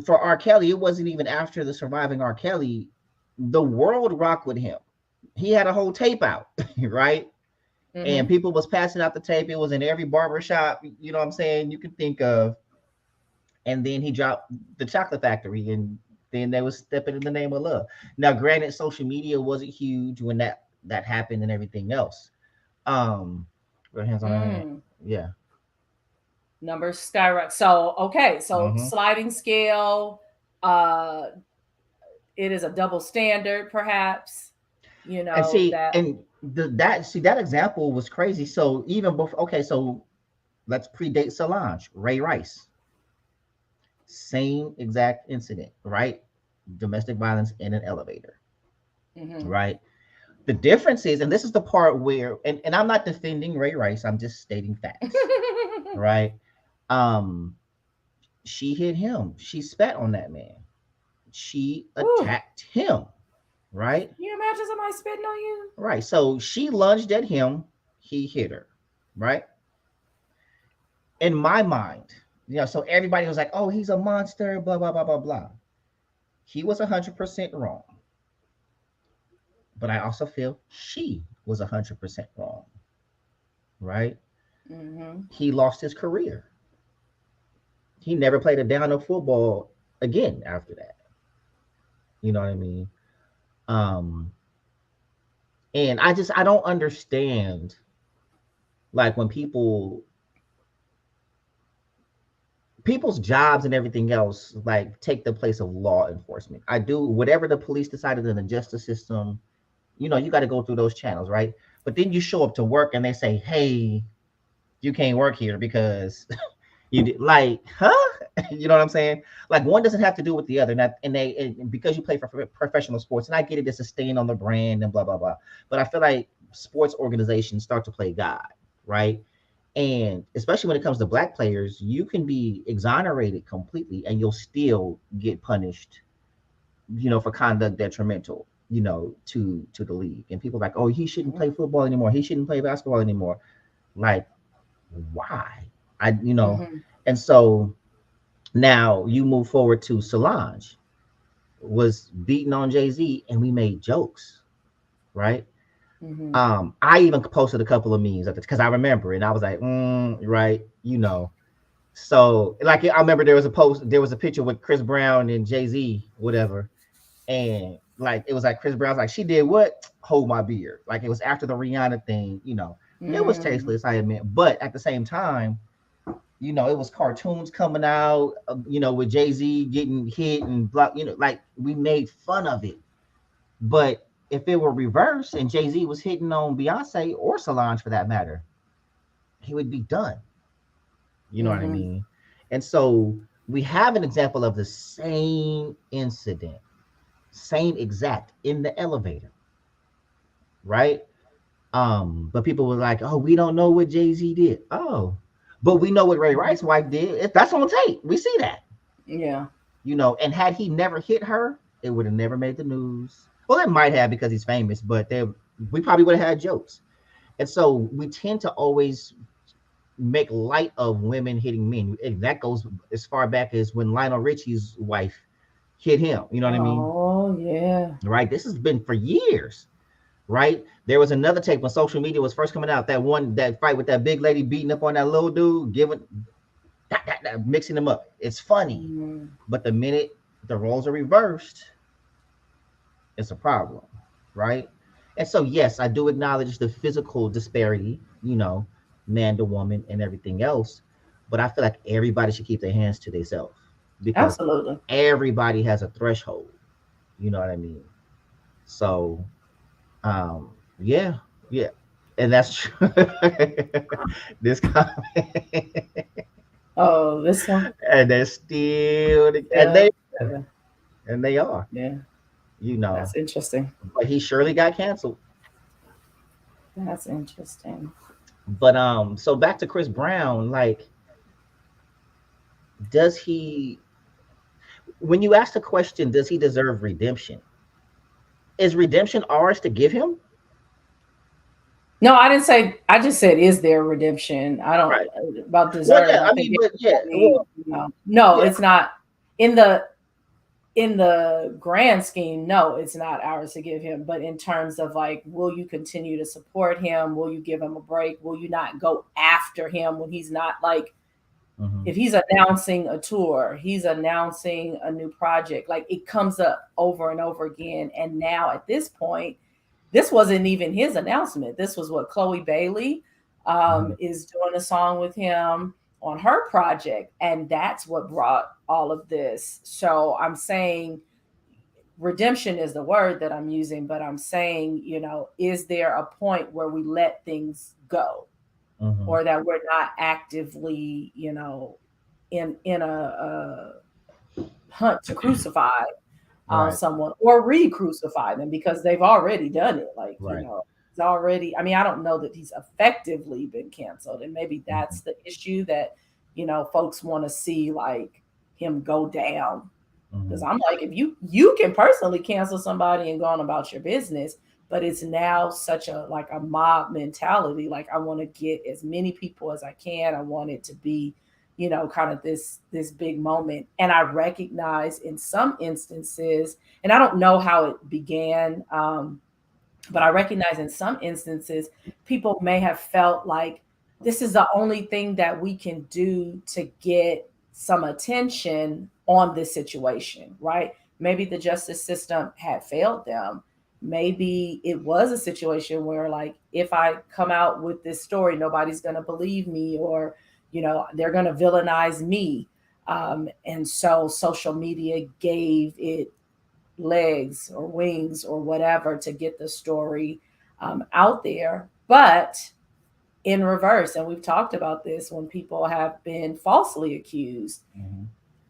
for R. Kelly. It wasn't even after the surviving R. Kelly. The world rocked with him. He had a whole tape out, right? And Mm-hmm. people was passing out the tape. It was in every barber shop, you know what I'm saying, you can think of. And then he dropped the Chocolate Factory, and then they was stepping in the name of love. Now, granted, social media wasn't huge when that happened and everything else. Um, Put hands on her. Mm. Yeah. Numbers skyrocket. So okay, so Mm-hmm. sliding scale. Uh, it is a double standard, perhaps. And see, That. and that example was crazy. So even before, okay, so let's predate Solange, Ray Rice, same exact incident, right? Domestic violence in an elevator, Mm-hmm. right? The difference is, and this is the part where, and I'm not defending Ray Rice, I'm just stating facts, right? Um, she hit him, she spat on that man, she Ooh, attacked him, right? can you imagine somebody spitting on you? Right. So she lunged at him, he hit her, right? in my mind, so everybody was like, oh, he's a monster, blah, blah, blah, blah, blah. He was 100% wrong. But I also feel she was 100% wrong, right? Mm-hmm. He lost his career. He never played a down of football again after that. You know what I mean? Um, and I don't understand, like, when people's jobs and everything else like take the place of law enforcement. I do whatever the police decided in the justice system. You got to go through those channels, right? But then you show up to work and they say, "Hey, you can't work here because you did." Like, huh? You know what I'm saying? Like, one doesn't have to do with the other, and because you play for professional sports, and I get it, it's a stain on the brand and blah blah blah. But I feel like sports organizations start to play God, right? And especially when it comes to black players, you can be exonerated completely and you'll still get punished, for conduct detrimental, to the league. And people are like, oh, he shouldn't play football anymore. He shouldn't play basketball anymore. Like, why? I, you know, Mm-hmm. and so now you move forward to Solange was beating on Jay-Z and we made jokes, right? Mm-hmm. I even posted a couple of memes because I remember, and I was like, right, So, like, I remember there was a picture with Chris Brown and Jay-Z, whatever, and like it was like Chris Brown's like, she did what? Hold my beer. Like, it was after the Rihanna thing. It was Mm-hmm. tasteless, I admit, but at the same time, it was cartoons coming out, with Jay-Z getting hit and blah, like, we made fun of it. But if it were reversed and Jay-Z was hitting on Beyonce or Solange for that matter, he would be done. You know what I Mm-hmm. mean? And so we have an example of the same incident, same exact in the elevator, right? But people were like, "Oh, we don't know what Jay-Z did." Oh, but we know what Ray Rice's wife did. That's on tape. We see that. Yeah. And had he never hit her, it would have never made the news. Well, it might have because he's famous, but we probably would have had jokes. And so we tend to always make light of women hitting men. And that goes as far back as when Lionel Richie's wife hit him. You know what I mean? Oh yeah. Right? This has been for years. Right? There was another tape when social media was first coming out. That fight with that big lady beating up on that little dude, mixing them up. It's funny. Mm-hmm. But the minute the roles are reversed, it's a problem, right? And so, yes, I do acknowledge the physical disparity, man to woman and everything else. But I feel like everybody should keep their hands to themselves because Absolutely. everybody has a threshold. You know what I mean? So, um, yeah, yeah, and that's true. This comment, Oh, this one. and they're still, and Yeah. they are, Yeah. you know. That's interesting. But he surely got canceled. That's interesting. But so back to Chris Brown, like, does he? When you ask the question, does he deserve redemption? Is redemption ours to give him? No, I didn't say. I just said, "Is there redemption?" I don't Right. about Well, deserve. yeah. I I think mean, it but yeah. only, Well, no, yeah. it's not in the grand scheme. No, it's not ours to give him. But in terms of like, will you continue to support him? Will you give him a break? Will you not go after him when he's not like Mm-hmm. if he's announcing a tour, he's announcing a new project, like it comes up over and over again. And now at this point, this wasn't even his announcement. This was what Chloe Bailey Mm-hmm. is doing a song with him on her project. And that's what brought all of this. So I'm saying redemption is the word that I'm using, but I'm saying, is there a point where we let things go? Mm-hmm. Or that we're not actively, in a hunt to crucify Right. someone or re-crucify them because they've already done it. Like, Right. it's already. I mean, I don't know that he's effectively been canceled, and maybe Mm-hmm. that's the issue that folks want to see like him go down. Mm-hmm. Because I'm like, if you can personally cancel somebody and go on about your business, but it's now such a like a mob mentality. Like I want to get as many people as I can. I want it to be, kind of this big moment. And I recognize in some instances, and I don't know how it began, but I recognize in some instances, people may have felt like this is the only thing that we can do to get some attention on this situation, right? Maybe the justice system had failed them. Maybe it was a situation where, like, if I come out with this story, nobody's going to believe me, or, they're going to villainize me. And so social media gave it legs or wings or whatever to get the story out there. But in reverse, and we've talked about this, when people have been falsely accused,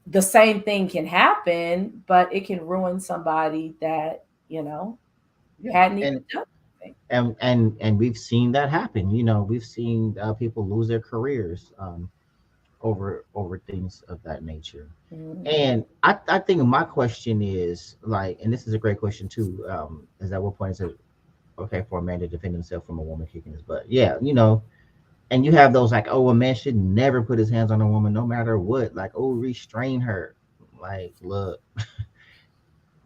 the same thing can happen, but it can ruin somebody that, hadn't even done anything. And we've seen that happen. We've seen people lose their careers over things of that nature. And I think my question is like, and this is a great question too, is at what point is it okay for a man to defend himself from a woman kicking his butt? Yeah, and you have those like, oh, a man should never put his hands on a woman no matter what, like, oh, restrain her. Like, look,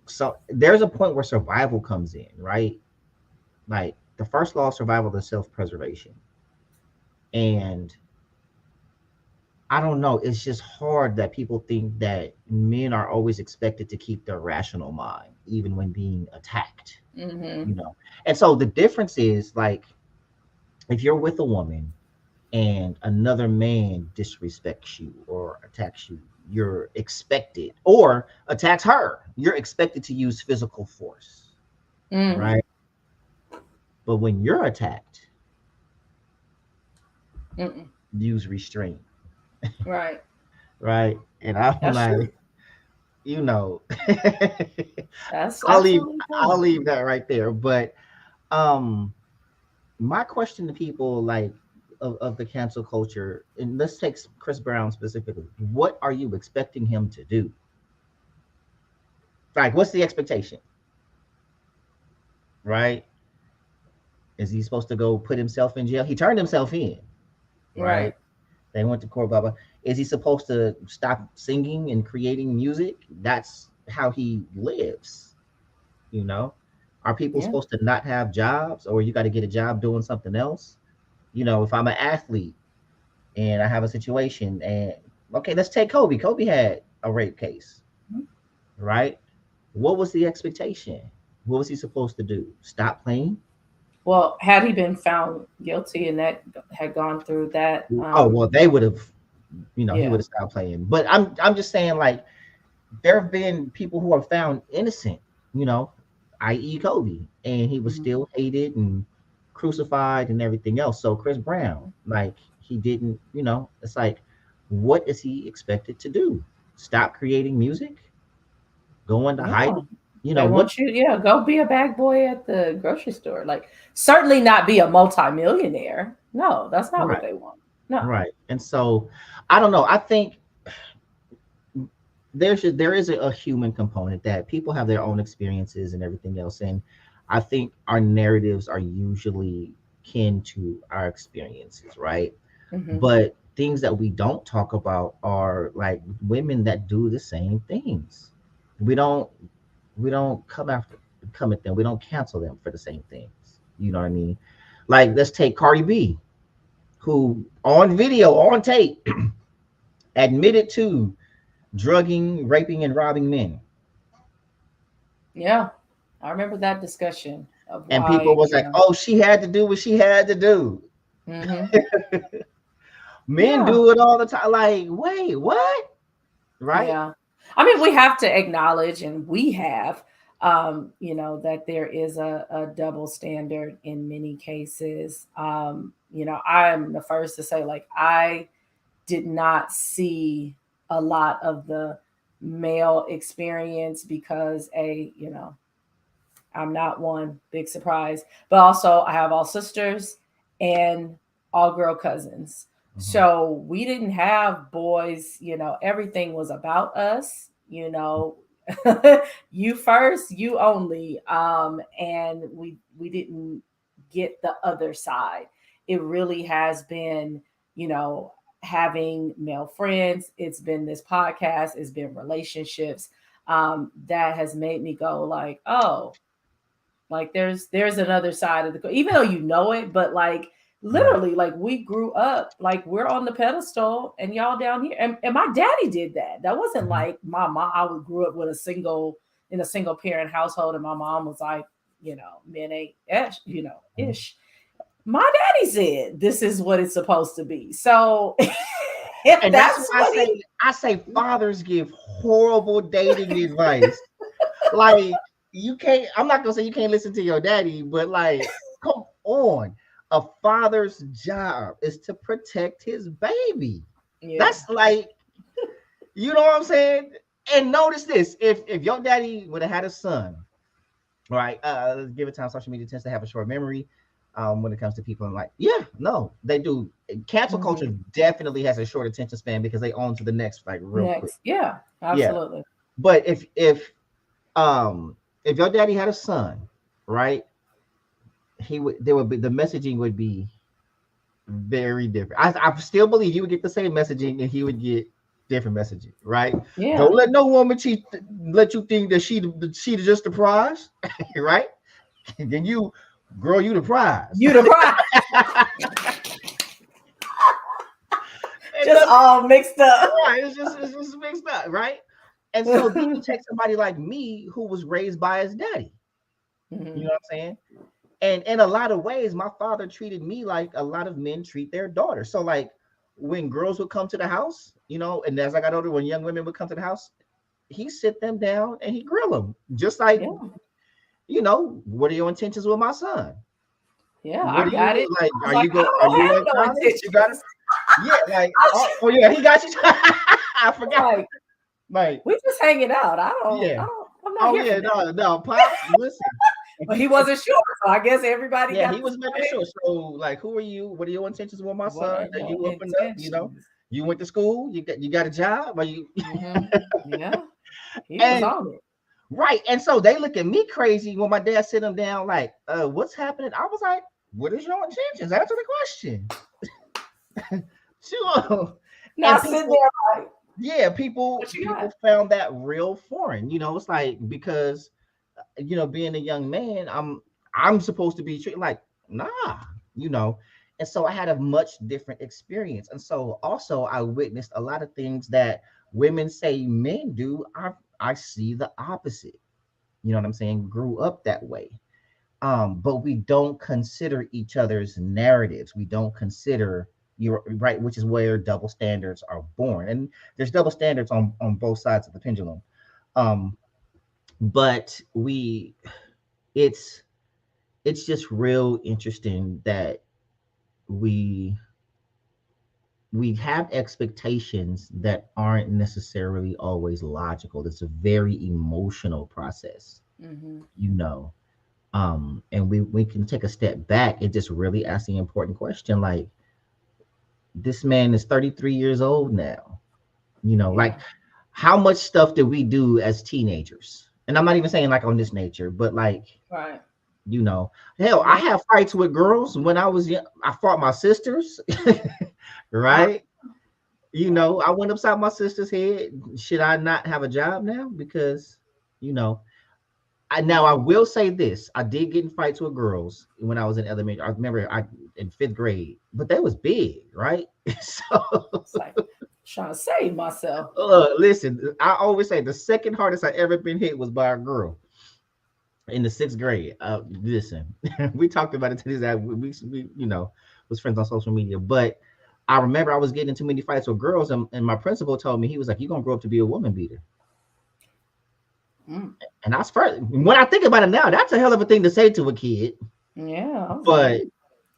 so there's a point where survival comes in, right? Like the first law of survival is self-preservation. And I don't know, it's just hard that people think that men are always expected to keep their rational mind even when being attacked. And so the difference is, like, if you're with a woman and another man disrespects you or attacks you, you're expected, or attacks her, you're expected to use physical force, right? But when you're attacked, use restraint. Right. Right. And I'm That's like, true. That's I'll leave absolutely I'll true. leave that right there. But um my question to people, like, of the cancel culture, and let's take Chris Brown specifically, what are you expecting him to do? Like, what's the expectation? Right? Is he supposed to go put himself in jail? He turned himself in, Right. right? They went to court, blah blah. Is he supposed to stop singing and creating music? That's how he lives, you know? Are people Yeah. supposed to not have jobs, or you got to get a job doing something else? If I'm an athlete and I have a situation, and okay, let's take Kobe. Kobe had a rape case, right? What was the expectation? What was he supposed to do? Stop playing? Well, had he been found guilty and that had gone through that, Oh, well, they would have, he yeah. would have stopped playing. But I'm just saying, like, there have been people who are found innocent, you know, i.e. Kobe, and he was Mhm. still hated and crucified and everything else. So Chris Brown, like, he didn't, it's like, what is he expected to do? Stop creating music? Go into Yeah. hiding? They What? want you, yeah, go be a bag boy at the grocery store. Like, certainly not be a multimillionaire. No, that's not what Right, they want. No. right. And so I don't know. I think there is a human component that people have their own experiences and everything else, and I think our narratives are usually kin to our experiences, right? Hmm. But things that we don't talk about are like women that do the same things. We don't come at them, we don't cancel them for the same things. You know what I mean? Like, let's take Cardi B, who on video, on tape, admitted to drugging, raping, and robbing men. Yeah. I remember that discussion of And people why, was like, oh, she had to do what she had to do. hmm Men yeah. do it all the time. Like, wait, what? Right? Yeah. I mean, we have to acknowledge, and we have, that there is a double standard in many cases. I'm the first to say, like, I did not see a lot of the male experience because, I'm not one big surprise, but also I have all sisters and all girl cousins. Mhm. So we didn't have boys, everything was about us. you first, you only. And we didn't get the other side. It really has been, you know, having male friends. It's been this podcast. It's been relationships. That has made me go like, oh, like there's another side of the even though you know it, but like Right. literally, like we grew up, like we're on the pedestal and y'all down here. And my daddy did that. That wasn't Mhm. like my mom. I grew up with in a single parent household, and my mom was like, you know, men ain't ish, you know, Mhm. ish. My daddy said this is what it's supposed to be. So if And that's that's why what he I say fathers give horrible dating advice. Like you can't. I'm not gonna say you can't listen to your daddy, but like, come on. A father's job is to protect his baby. yeah. That's like, you know what I'm saying. And notice this: if your daddy would have had a son, right? Give it time. Social media tends to have a short memory. When it comes to people, and like, yeah, no, they do. Cancel culture Mhm. definitely has a short attention span because they on to the next, like, real quick. Next. Yeah, Yeah, absolutely. but um if your daddy had a son, right, he would there would be the messaging would be very different. I still believe you would get the same messaging and he would get different messaging, right? Don't Yeah. let no woman let you think that she just the prize, right? And then you, girl, you the prize. You the bride. And Just nothing, all mixed up. right? It's just mixed up, right? And so then you take somebody like me who was raised by his daddy. You know Mhm. what I'm saying? And in a lot of ways, my father treated me like a lot of men treat their daughters. So like when girls would come to the house, and as I got older, when young women would come to the house, he sit them down and he grill them, just like, Yeah. what are your intentions with my son? Yeah, What I do you got it. like? I was like, I Are don't you have in no college? You got it? intentions. Yeah, like, I oh, yeah, he got you. I was forgot. like, Like, we just hanging out. yeah. I'm not Oh here for yeah, that. no, pops, listen. But he wasn't sure. So I guess everybody Yeah, got he to was go making ahead. sure. So, like, who are you? What are your intentions with my What son? are Are your you up and up? intentions? You went to school. You got a job. Are you Yeah, he was and on it. right? And so they look at me crazy when my dad sit them down. Like, what's happening? I was like, what is your intentions? Answer the question. Sure. And Not sitting people, there like, yeah, people what you got? people found that real foreign. It's like because being a young man, I'm supposed to be treated like, nah, you know. And so I had a much different experience. And so also I witnessed a lot of things that women say men do. I see the opposite. You know what I'm saying? Grew up that way. But we don't consider each other's narratives. We don't consider you're right, which is where double standards are born. And there's double standards on both sides of the pendulum. Um, but it's it's just real interesting that we we have expectations that aren't necessarily always logical. It's a very emotional process, Hmm. you know. And we can take a step back and just really ask the important question, like, this man is 33 years old now, Yeah. like, how much stuff did we do as teenagers? And I'm not even saying like on this nature, but like, Right. you know, hell, I Yeah. have fights with girls when I was young. I fought my sisters, I, right? right. I went upside my sister's head. Should I not have a job now? Because, you know, now I will say this: I did get in fights with girls when I was in elementary. I remember I in fifth grade, but they was big, right? So, It's like trying to save myself. listen, I always say the second hardest I ever been hit was by a girl in the sixth grade. Listen, we talked about it to this that we was friends on social media, but I remember I was getting in too many fights with girls, and my principal told me, he was like, "You're gonna grow up to be a woman beater." Mm. And I first, when I think about it now, that's a hell of a thing to say to a kid. Yeah. I was like, But ooh.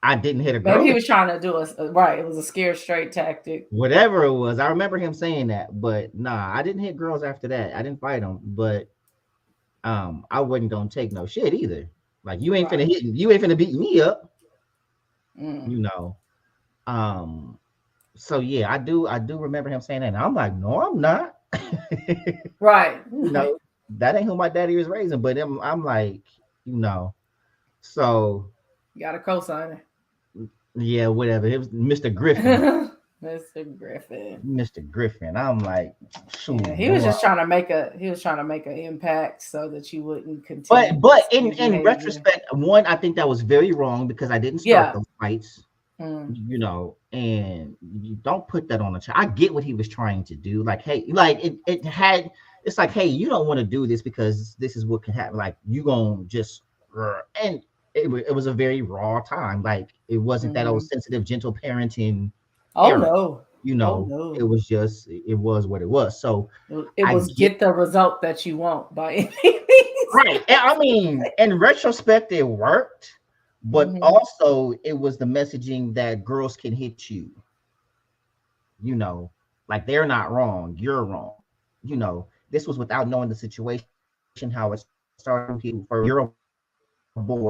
I didn't hit a Maybe girl. he was trying to do a right. It was a scare straight tactic. Whatever it was, I remember him saying that. But nah, I didn't hit girls after that. I didn't fight them, but I wasn't gonna take no shit either. Like, Right. you ain't finna beat me up, Mm. you know. Um, so yeah, I do remember him saying that. And I'm like, no, I'm not. Right. you know, that ain't who my daddy was raising. But I'm like, you know, so You got a cosigner. yeah, whatever. It was Mr. Griffin. Mr. Griffin. Mr. Griffin. I'm like, shoot, Yeah, he was boy. just trying to make an impact so that you wouldn't continue But the same in behavior. retrospect, one, I think that was very wrong because I didn't start Yeah. those fights, Mm. you know, and you don't put that on a child. I get what he was trying to do. Like, hey, like it's like, hey, you don't want to do this because this is what can happen. Like, you gonna just, and it was a very raw time. Like, it wasn't that old Mm-hmm. sensitive, gentle parenting Oh era, no. you Oh know, it no. was just, it was what it was. So It I was get. get the result that you want by any means Right. I mean, in retrospect, it worked, but necessary. also it was the messaging that girls can hit you, you know, like they're not wrong, you're wrong. You know, this was without knowing the situation, how it started. For you're a boy.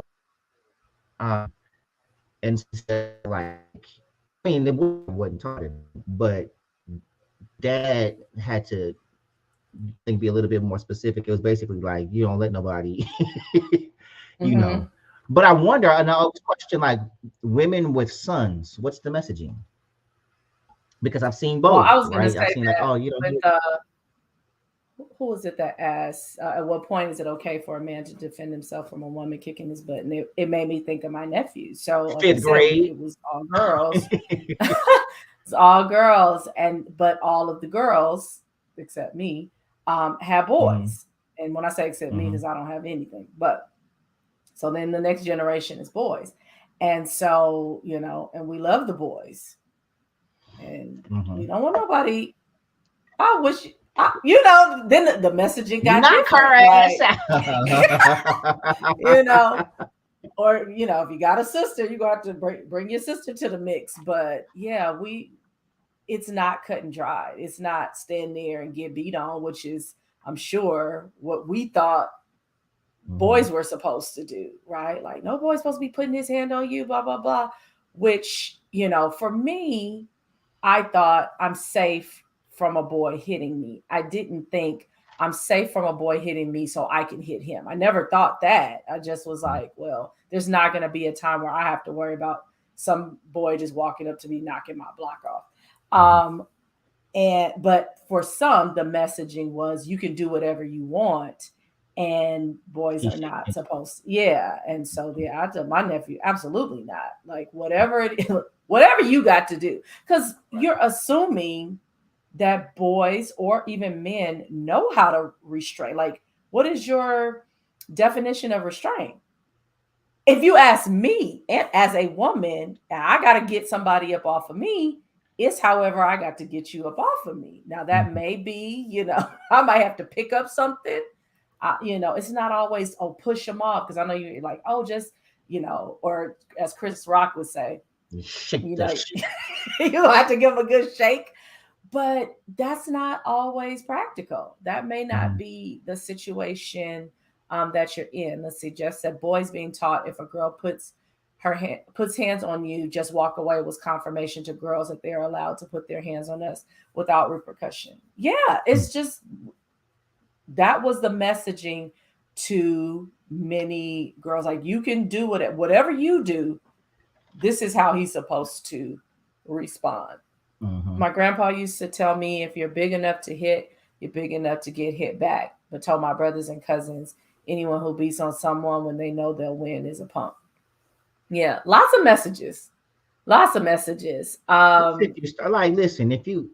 Um, and she said, like, I mean, the boy wasn't taught it, but dad had to, I think, be a little bit more specific. It was basically like, you don't let nobody, you Mm-hmm. know. But I wonder, and I always question, like, women with sons, what's the messaging? Because I've seen Well, I both, was going to right? I've say seen like, that oh, you don't with hear. who was it that asked, at what point is it okay for a man to defend himself from a woman kicking his butt? And it made me think of my nephew. So, like I Fifth said, grade. it was all girls. It's all girls, but all of the girls except me have Hmm. boys. And when I say except me, Hmm. because I don't have anything, but so then the next generation is boys, and so and we love the boys, and we Hmm. don't want nobody. I wish, then the messaging got Knock her different. ass Like, out. you know, or, if you got a sister, you got to bring your sister to the mix. But yeah, it's not cut and dry. It's not stand there and get beat on, which is, I'm sure, what we thought Hmm. boys were supposed to do, right? Like, no boy's supposed to be putting his hand on you, blah, blah, blah. Which, for me, I thought I'm safe from a boy hitting me. I didn't think I'm safe from a boy hitting me so I can hit him. I never thought that. I just was like, well, there's not going to be a time where I have to worry about some boy just walking up to me, knocking my block off. Hmm. But for some, the messaging was you can do whatever you want, and boys He are should. not supposed to. Yeah. And so yeah, I told my nephew, absolutely not. Like, whatever it is, whatever you got to do, because you're assuming that boys or even men know how to restrain. Like, what is your definition of restraint? If you ask me, and as a woman, and I got to get somebody up off of me, it's however I got to get you up off of me. Now, that Mhm. may be, I might have to pick up something. It's not always, oh, push them off, because I know you're like, oh, just, or as Chris Rock would say, Shake you the know, shit. you have to give them a good shake. But that's not always practical. That may not Mhm. be the situation that you're in. Let's see. Jess said, "Boys being taught if a girl puts hands on you, just walk away," was confirmation to girls that they are allowed to put their hands on us without repercussion. Yeah, Mm. it's just that was the messaging to many girls. Like, you can do whatever you do. This is how he's supposed to respond. Mhm. My grandpa used to tell me, if you're big enough to hit, you're big enough to get hit back. But told my brothers and cousins, anyone who beats on someone when they know they'll win is a punk. Yeah, lots of messages. Lots of messages. It's if you start, like, listen, if you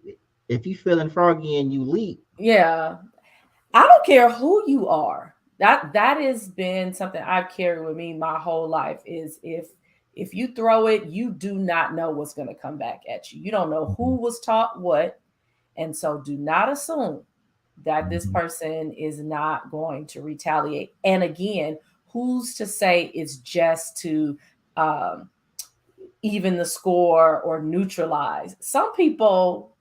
feeling froggy and you leap. Yeah. I don't care who you are. That has been something I've carried with me my whole life, is if you throw it, you do not know what's going to come back at you. You don't know Mhm. who was taught what. And so do not assume that this Mhm. person is not going to retaliate. And again, who's to say it's just to um, even the score or neutralize? Some people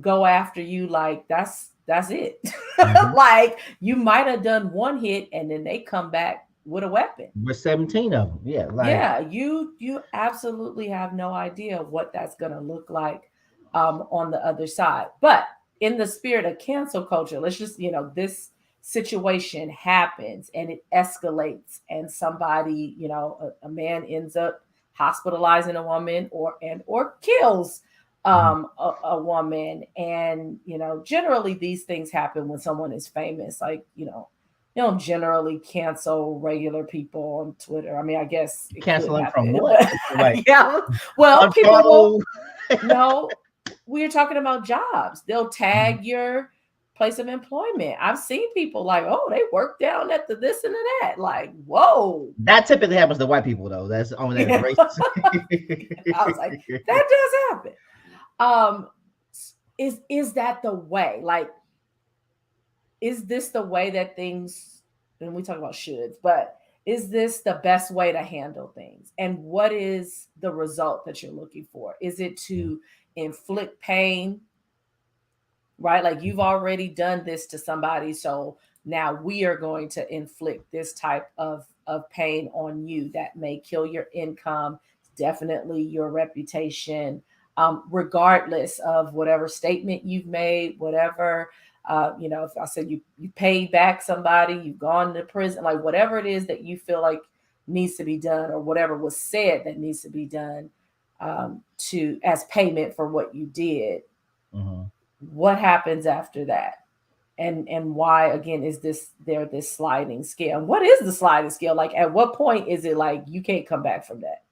go after you like that's it. Mhm. Like, you might have done one hit and then they come back with a weapon. With 17 of them, yeah, like. Yeah, you absolutely have no idea what that's going to look like on the other side. But in the spirit of cancel culture, let's just, this situation happens and it escalates, and somebody, a man ends up hospitalizing a woman or kills a woman. And generally these things happen when someone is famous. Like, you don't generally cancel regular people on Twitter. I mean, I guess canceling from what? Like, yeah. Well, people will. No, we're talking about jobs. They'll tag your place of employment. I've seen people like, oh, they work down at the this and the that. Like, whoa. That typically happens to white people, though. That's only that racist. I was like, that does happen. Is that the way? Like, is this the way that things, and we talk about shoulds, but is this the best way to handle things? And what is the result that you're looking for? Is it to inflict pain? Right? Like, you've already done this to somebody, so now we are going to inflict this type of pain on you that may kill your income, definitely your reputation, regardless of whatever statement you've made, whatever, if I said you paid back somebody, you've gone to prison, like whatever it is that you feel like needs to be done, or whatever was said that needs to be done as payment for what you did. What happens after that? And why, again, is this sliding scale? And what is the sliding scale? Like, at what point is it like you can't come back from that?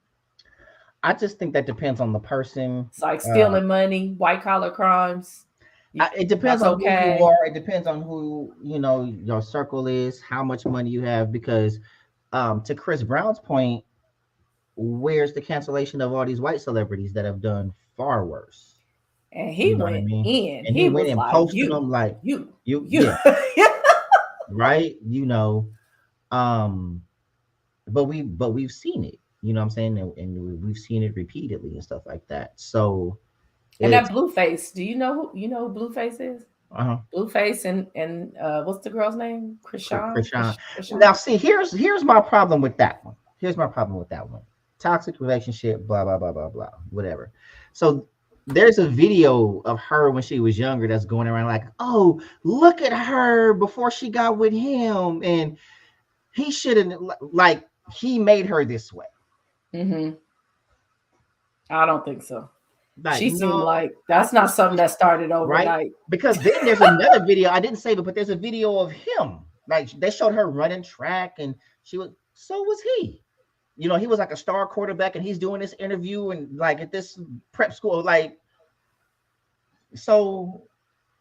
I just think that depends on the person. It's like stealing money, white collar crimes. It depends on who you are. It depends on who, your circle is, how much money you have. Because to Chris Brown's point, where's the cancellation of all these white celebrities that have done far worse? And he went in. And he went and posted them like you. Yeah. Right? But we've seen it. You know what I'm saying? And we've seen it repeatedly and stuff like that. So, and that Blueface, do you know who Blueface is? Blueface and what's the girl's name? Krishan. Now, see, here's my problem with that one. Toxic relationship, blah blah blah blah blah, whatever. So there's a video of her when she was younger that's going around like, oh, look at her before she got with him, and he shouldn't, like, he made her this way. I don't think so. Like, she seemed like that's not something that started overnight. Right? Because then there's another video, I didn't save it, but there's a video of him. Like, they showed her running track, and so was he. He was like a star quarterback, and he's doing this interview and like at this prep school. Like, so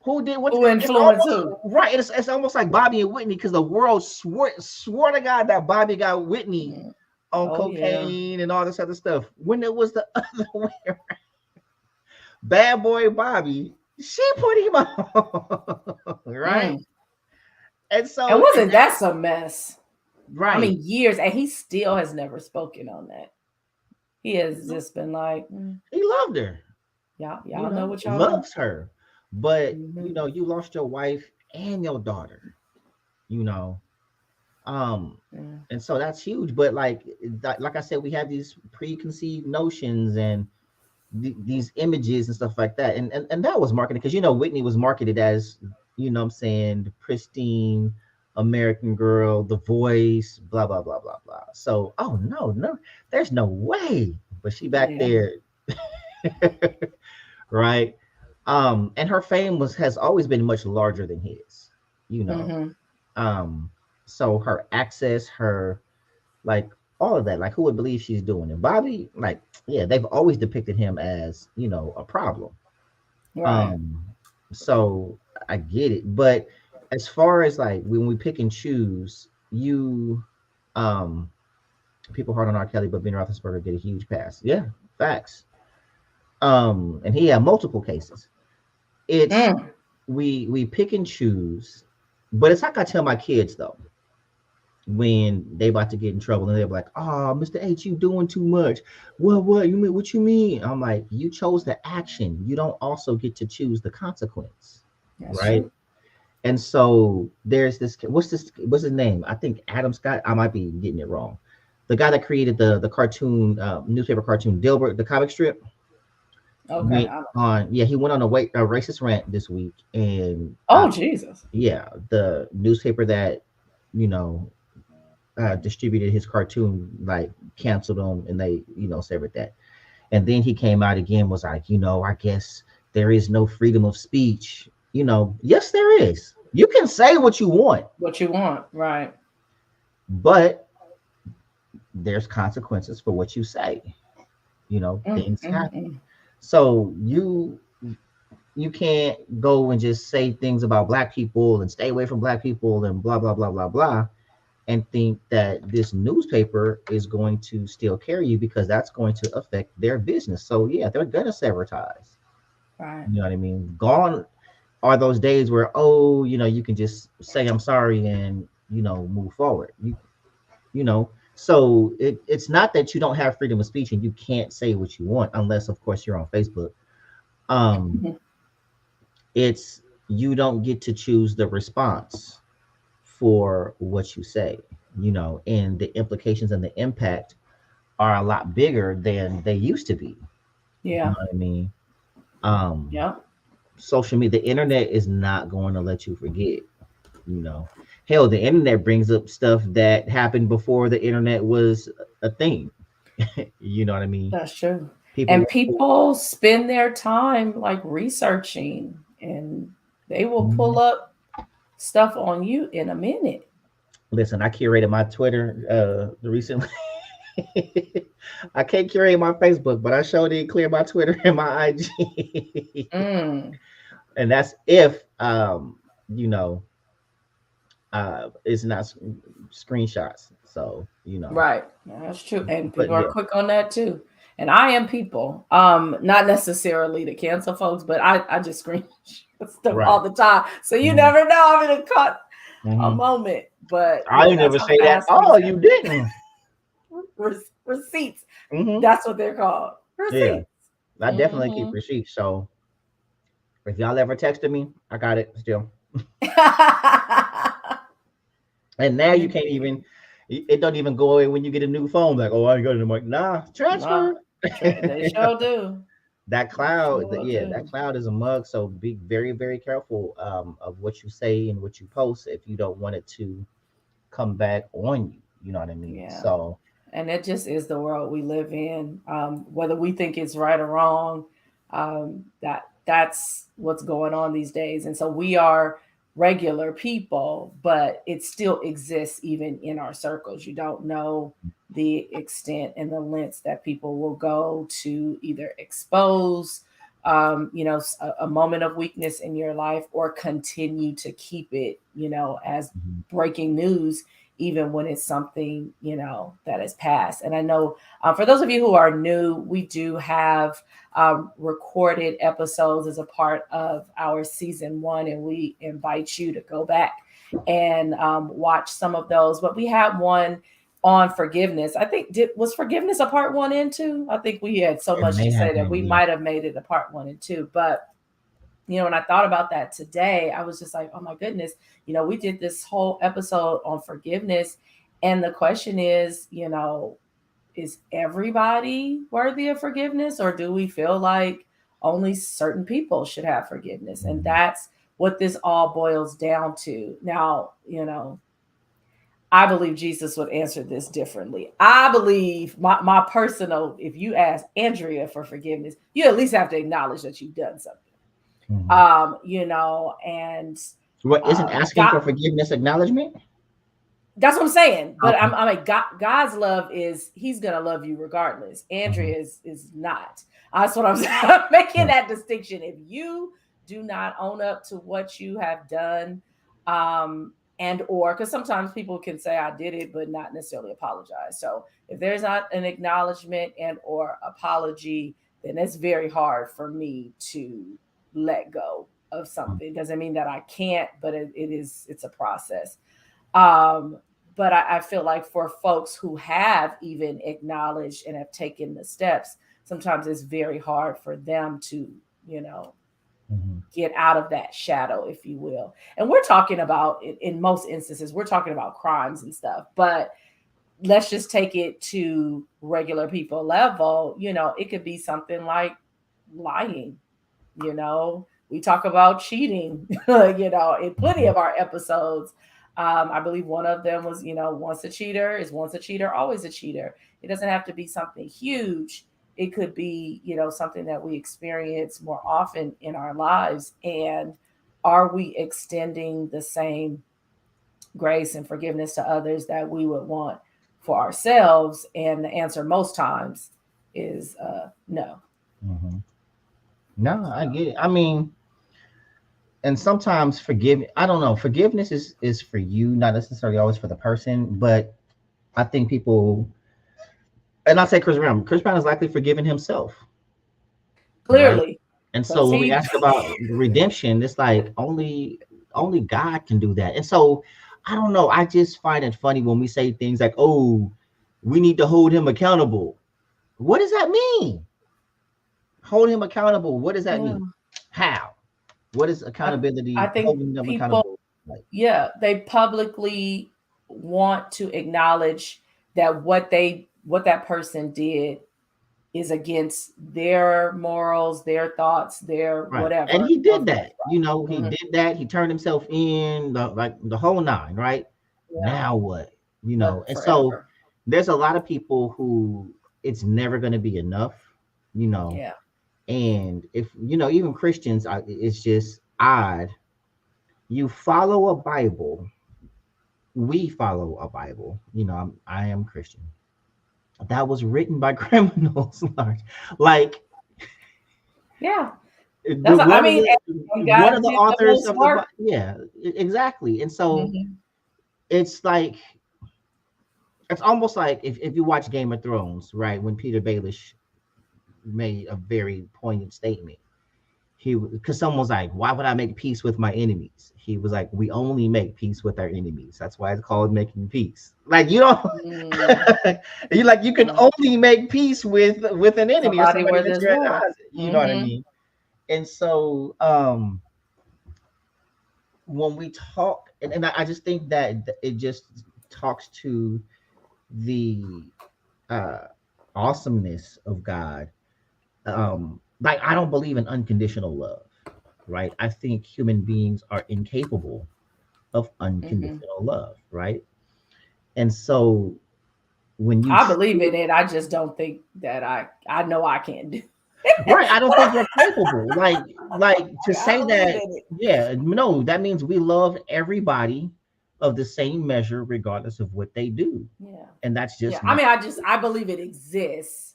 who did what? Who influenced who? Right. It's almost like Bobby and Whitney, because the world swore to God that Bobby got Whitney on cocaine and all this other stuff, when it was the other way around. Bad boy Bobby, she put him on. Right. And so it wasn't that some mess. Right. I mean, years, and he still has never spoken on that. He has just been like, he loved her. Y'all know what y'all loves her, but you lost your wife and your daughter. And so that's huge. But like I said, we have these preconceived notions and these images and stuff like that, and that was marketed because Whitney was marketed as the pristine American girl, the voice, blah blah blah blah blah. So no, there's no way. But she back there, right? And her fame has always been much larger than his, so her access, her like all of that, like who would believe she's doing it? Bobby, like, they've always depicted him as a problem. Right. So I get it, but as far as like when we pick and choose, people hard on R. Kelly, but Ben Roethlisberger get a huge pass. Yeah, facts. And he had multiple cases. It's we pick and choose, but it's like I tell my kids though, when they about to get in trouble and they're like, "Oh, Mr. H, you doing too much." What you mean? What you mean? I'm like, you chose the action. You don't also get to choose the consequence, right? True. And so there's this. What's his name? I think Adam Scott. I might be getting it wrong. The guy that created the cartoon, newspaper cartoon Dilbert, the comic strip. Okay. he went on a racist rant this week, and Oh, Jesus. yeah, the newspaper that you know distributed his cartoon like canceled him, and they severed that. And then he came out again, was like, I guess there is no freedom of speech. Yes, there is. You can say what you want, What you want, right? but there's consequences for what you say. Mm, Things mm, happen. mm. So you can't go and just say things about black people and stay away from black people and blah blah blah blah blah and think that this newspaper is going to still carry you, because that's going to affect their business. So yeah, they're gonna sever ties. Right. You know what I mean? Gone are those days where, you can just say I'm sorry and move forward. So it's not that you don't have freedom of speech and you can't say what you want, unless of course you're on Facebook. um Mhm. it's you don't get to choose the response for what you say, and the implications and the impact are a lot bigger than they used to be. You know Yeah. what I mean? um Yeah. Social media, the internet is not going to let you forget. you know Hell, the internet brings up stuff that happened before the internet was a thing. You know what I mean? That's true. People And people spend their time like researching, and they will pull Mhm. up stuff on you in a minute. Listen, I curated my Twitter recently. I can't curate my Facebook, but I sure did clear my Twitter and my IG. Mm, And that's if you know it's not screenshots. So right. That's true. And but people are yeah, quick on that too. And I am people. Not necessarily to cancel folks, but I just screenshot stuff right. all the time. So you Hmm. never know. I'm in a Hmm. moment. But I yeah, ain't that's never how say that. fast things Oh, you happen. didn't. Receipts. Hmm. That's what they're called. Yeah, Receipts. I definitely keep Hmm. receipts. So if y'all ever texted me, I got it still. And now you can't Indeed. even. It don't even go away when you get a new phone. Like, oh, I got it. I'm like, nah, Nah, transfer. they sure do. That They cloud, sure yeah, that do. cloud is a mug. So be very, very careful of what you say and what you post if you don't want it to come back on you. You know what I mean? Yeah. So And it just is the world we live in. Whether we think it's right or wrong, that's what's going on these days. And so we are regular people, but it still exists even in our circles. You don't know the extent and the lengths that people will go to either expose, a moment of weakness in your life, or continue to keep it, as mhm, breaking news, even when it's something that is past. And I know, for those of you who are new, we do have recorded episodes as a part of our season 1, and we invite you to go back and watch some of those. But we have one on forgiveness. I think, was forgiveness a part 1 and 2? I think we had so it much may to have say that been, we yeah. might have made it a part 1 and 2. But when I thought about that today, I was just like, oh my goodness, we did this whole episode on forgiveness. And the question is everybody worthy of forgiveness, or do we feel like only certain people should have forgiveness? And Mhm. that's what this all boils down to. Now, I believe Jesus would answer this differently. I believe my personal, if you ask Andrea for forgiveness, you at least have to acknowledge that you've done something. Mhm. And What isn't asking God, for forgiveness acknowledgement? that's what I'm saying. But Okay. I'm like, God's love is He's gonna love you regardless. Mhm. Andrea is not. That's what I'm saying. I'm making Right. that distinction. If you do not own up to what you have done, and or because sometimes people can say I did it, but not necessarily apologize. So if there's not an acknowledgement and or apology, then it's very hard for me to let go of something. Doesn't mean that I can't, but it's a process. Um, but I feel like for folks who have even acknowledged and have taken the steps, sometimes it's very hard for them to, you know, Mhm. get out of that shadow, if you will. And we're talking about, in most instances, we're talking about crimes and stuff, but let's just take it to regular people level. It could be something like lying. We talk about cheating, in plenty of our episodes. I believe one of them was, once a cheater is once a cheater, always a cheater. It doesn't have to be something huge. It could be, something that we experience more often in our lives. And are we extending the same grace and forgiveness to others that we would want for ourselves? And the answer most times is no. Mm-hmm. No, I get it. I mean, and sometimes I don't know, forgiveness is for you, not necessarily always for the person, but I think people, and I'll say Chris Brown is likely forgiving himself, right? Clearly. And so when we ask about redemption, it's like only God can do that. And so I don't know, I just find it funny when we say things like, oh, we need to hold him accountable. What does that mean? Hold him accountable. What does that mean? How? What is accountability? I think holding them accountable? They publicly want to acknowledge that what that person did is against their morals, their thoughts, their whatever. And he did that. He did that. He turned himself in, the whole nine, right? Yeah. Now what? And so there's a lot of people who it's never going to be enough, Yeah. And if, even Christians, it's just odd. You follow a Bible. We follow a Bible. I am Christian. That was written by criminals. Like, yeah. One of the authors of the Bible. Yeah, exactly. And so it's like, it's almost like if you watch Game of Thrones, right? When Peter Baelish made a very poignant statement. Because someone was like, why would I make peace with my enemies? He was like, we only make peace with our enemies. That's why it's called making peace. Like, you can only make peace with an enemy or somebody that's your opposite. You know what I mean? And so when we talk, and I just think that it just talks to the awesomeness of God. Like, I don't believe in unconditional love, right? I think human beings are incapable of unconditional love, right? And so when I believe in it, I just don't think that I know I can do. Right, I don't think we're capable. Like to say that, no, that means we love everybody of the same measure, regardless of what they do. Yeah, and that's just. I believe it exists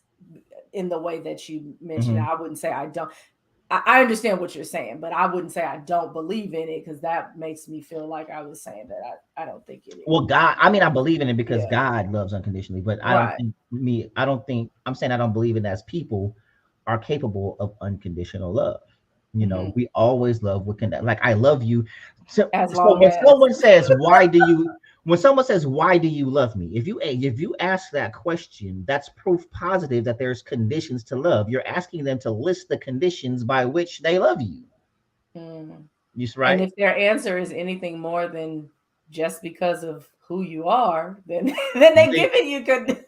in the way that you mentioned. I wouldn't say I don't. I understand what you're saying, but I wouldn't say I don't believe in it, because that makes me feel like I was saying that I don't think it is. Well, God, I believe in it because God loves unconditionally, but I'm saying I don't believe in it as people are capable of unconditional love. We always love what can, like, I love you. So when someone says, when someone says, why do you love me? If you ask that question, that's proof positive that there's conditions to love. You're asking them to list the conditions by which they love you. Right? And if their answer is anything more than just because of who you are, then they're giving you conditions.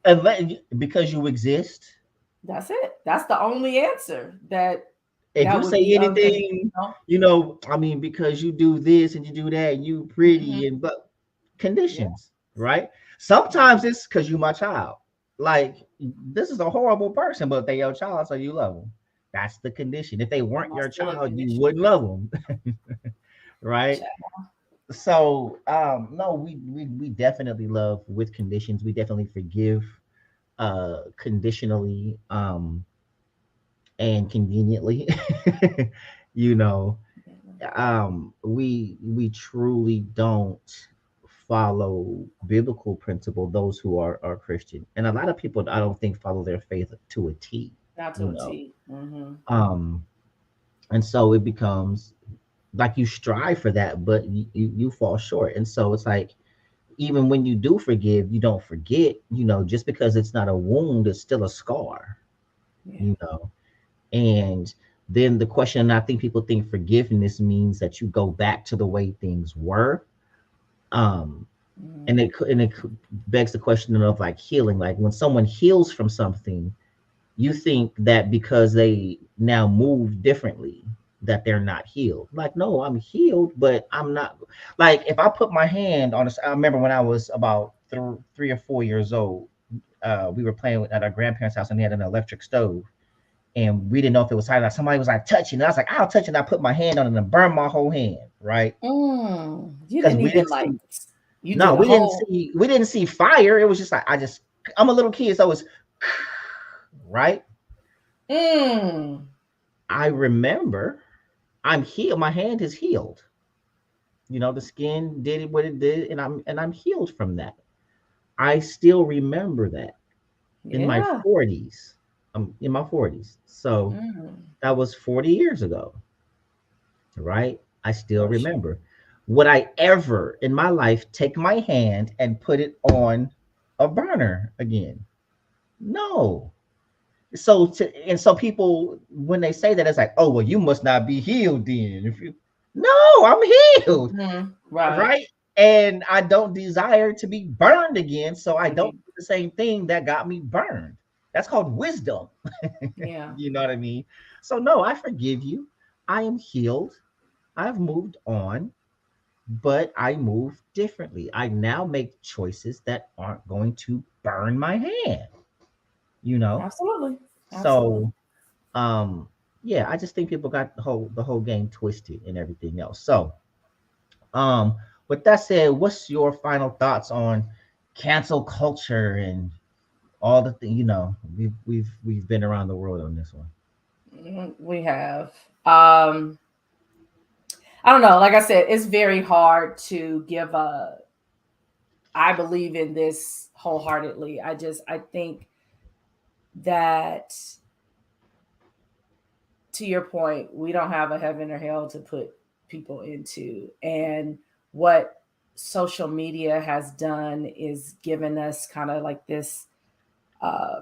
And because you exist. That's it. That's the only answer that. If you say anything, because you do this and you do that, and you pretty but conditions, right? Sometimes it's because you my child. Like, this is a horrible person, but they your child, so you love them. That's the condition. If they weren't your child, you wouldn't love them, right? So, no, we definitely love with conditions. We definitely forgive conditionally. And conveniently, we truly don't follow biblical principle, those who are Christian, and a lot of people, I don't think, follow their faith to a T. Not to a T. And so it becomes like you strive for that, but you fall short. And so it's like, even when you do forgive, you don't forget. Just because it's not a wound, it's still a scar. And then the question, I think people think forgiveness means that you go back to the way things were. And it begs the question of, like, healing. Like, when someone heals from something, you think that because they now move differently that they're not healed. Like, no, I'm healed, but I'm not. Like, if I put my hand on this, I remember when I was about 3 or 4 years old, we were playing at our grandparents' house and they had an electric stove. And we didn't know if it was hot. Like somebody was like touching, and I was like, "I'll touch it." And I put my hand on it and burned my whole hand, right? You Because didn't we even didn't like, see. you No, did a whole, we didn't see fire. It was just like I'm a little kid, so it was right. mm, I remember I'm healed. My hand is healed. The skin did what it did, and I'm healed from that. I still remember that in my yeah. 40s. I'm in my 40s, so Mm, that was 40 years ago, right? I still for sure. remember. Would I ever in my life take my hand and put it on a burner again? No. So people, when they say that, it's like, oh well, you must not be healed then. If you No, I'm healed, Right. right? And I don't desire to be burned again, so I To don't be, do the same thing that got me burned. That's called wisdom. yeah. You know what I mean? So no, I forgive you. I am healed. I've moved on, but I move differently. I now make choices that aren't going to burn my hand, you know? Absolutely. Absolutely. So um yeah, I just think people got the whole game twisted and everything else. So um with that said, what's your final thoughts on cancel culture and all the thing, we've been around the world on this one. We have. Um, I don't know. Like I said, it's very hard to give a. I believe in this wholeheartedly. I think that, to your point, we don't have a heaven or hell to put people into. And what social media has done is given us kind of like this uh,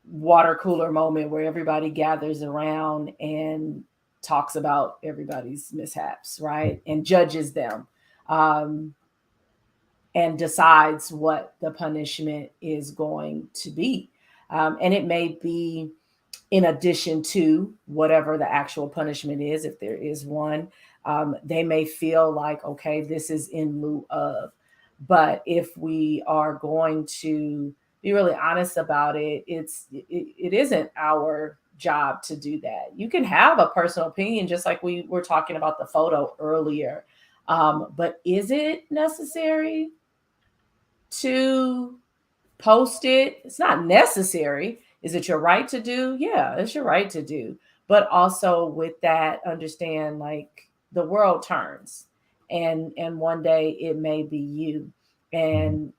water cooler moment where everybody gathers around and talks about everybody's mishaps, right? And judges them. Um, and decides what the punishment is going to be. And it may be in addition to whatever the actual punishment is, if there is one. They may feel like, okay, this is in lieu of. But if we are going to be really honest about it, it isn't our job to do that. You can have a personal opinion, just like we were talking about the photo earlier. But is it necessary to post it? It's not necessary. Is it your right to do? Yeah, it's your right to do. But also with that, understand like the world turns, and one day it may be you. Mhm. And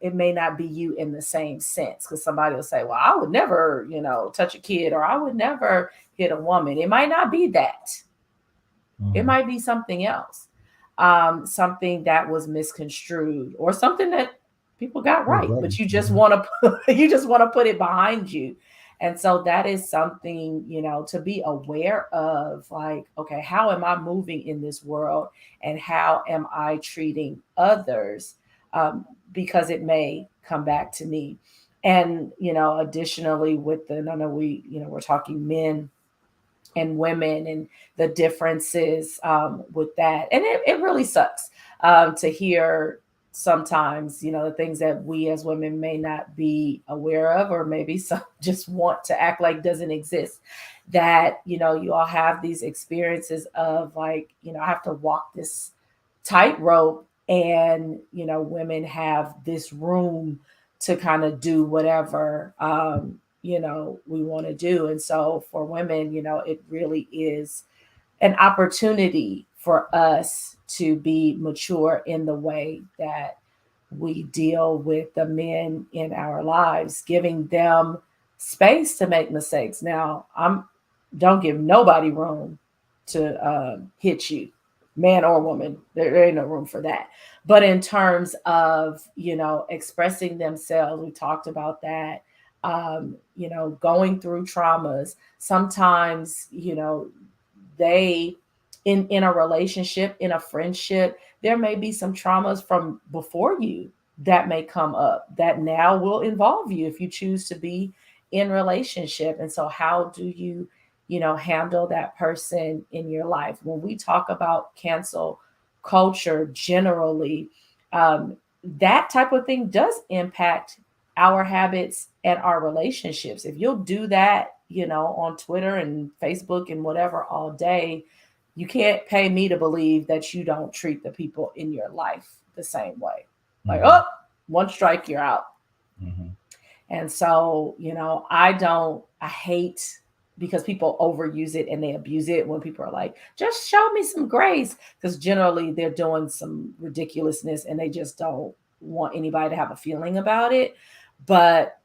it may not be you in the same sense, because somebody will say, well, I would never, touch a kid, or I would never hit a woman. It might not be that. It Mhm. might be something else, something that was misconstrued, or something that people got right, but you just Mhm. want to you just want to put it behind you. And so that is something, to be aware of. Like, okay, how am I moving in this world, and how am I treating others? Um, because it may come back to me. And additionally, with the, I know we're talking men and women, and the differences with that. And it really sucks to hear sometimes, the things that we as women may not be aware of, or maybe some just want to act like doesn't exist. That, you all have these experiences of like, I have to walk this tightrope, and, women have this room to kind of do whatever we want to do. And so for women, it really is an opportunity for us to be mature in the way that we deal with the men in our lives, giving them space to make mistakes. Now, I'm don't give nobody room to hit you, man or woman. There ain't no room for that. But in terms of expressing themselves, we talked about that. Going through traumas. Sometimes they in a relationship, in a friendship, there may be some traumas from before you that may come up that now will involve you if you choose to be in relationship. And so how do you, handle that person in your life? When we talk about cancel culture generally, that type of thing does impact our habits and our relationships. If you'll do that, on Twitter and Facebook and whatever all day, you can't pay me to believe that you don't treat the people in your life the same way. Like, oh, one strike, you're out. Mm-hmm. And so, I hate because people overuse it and they abuse it when people are like, just show me some grace. Because generally they're doing some ridiculousness and they just don't want anybody to have a feeling about it. But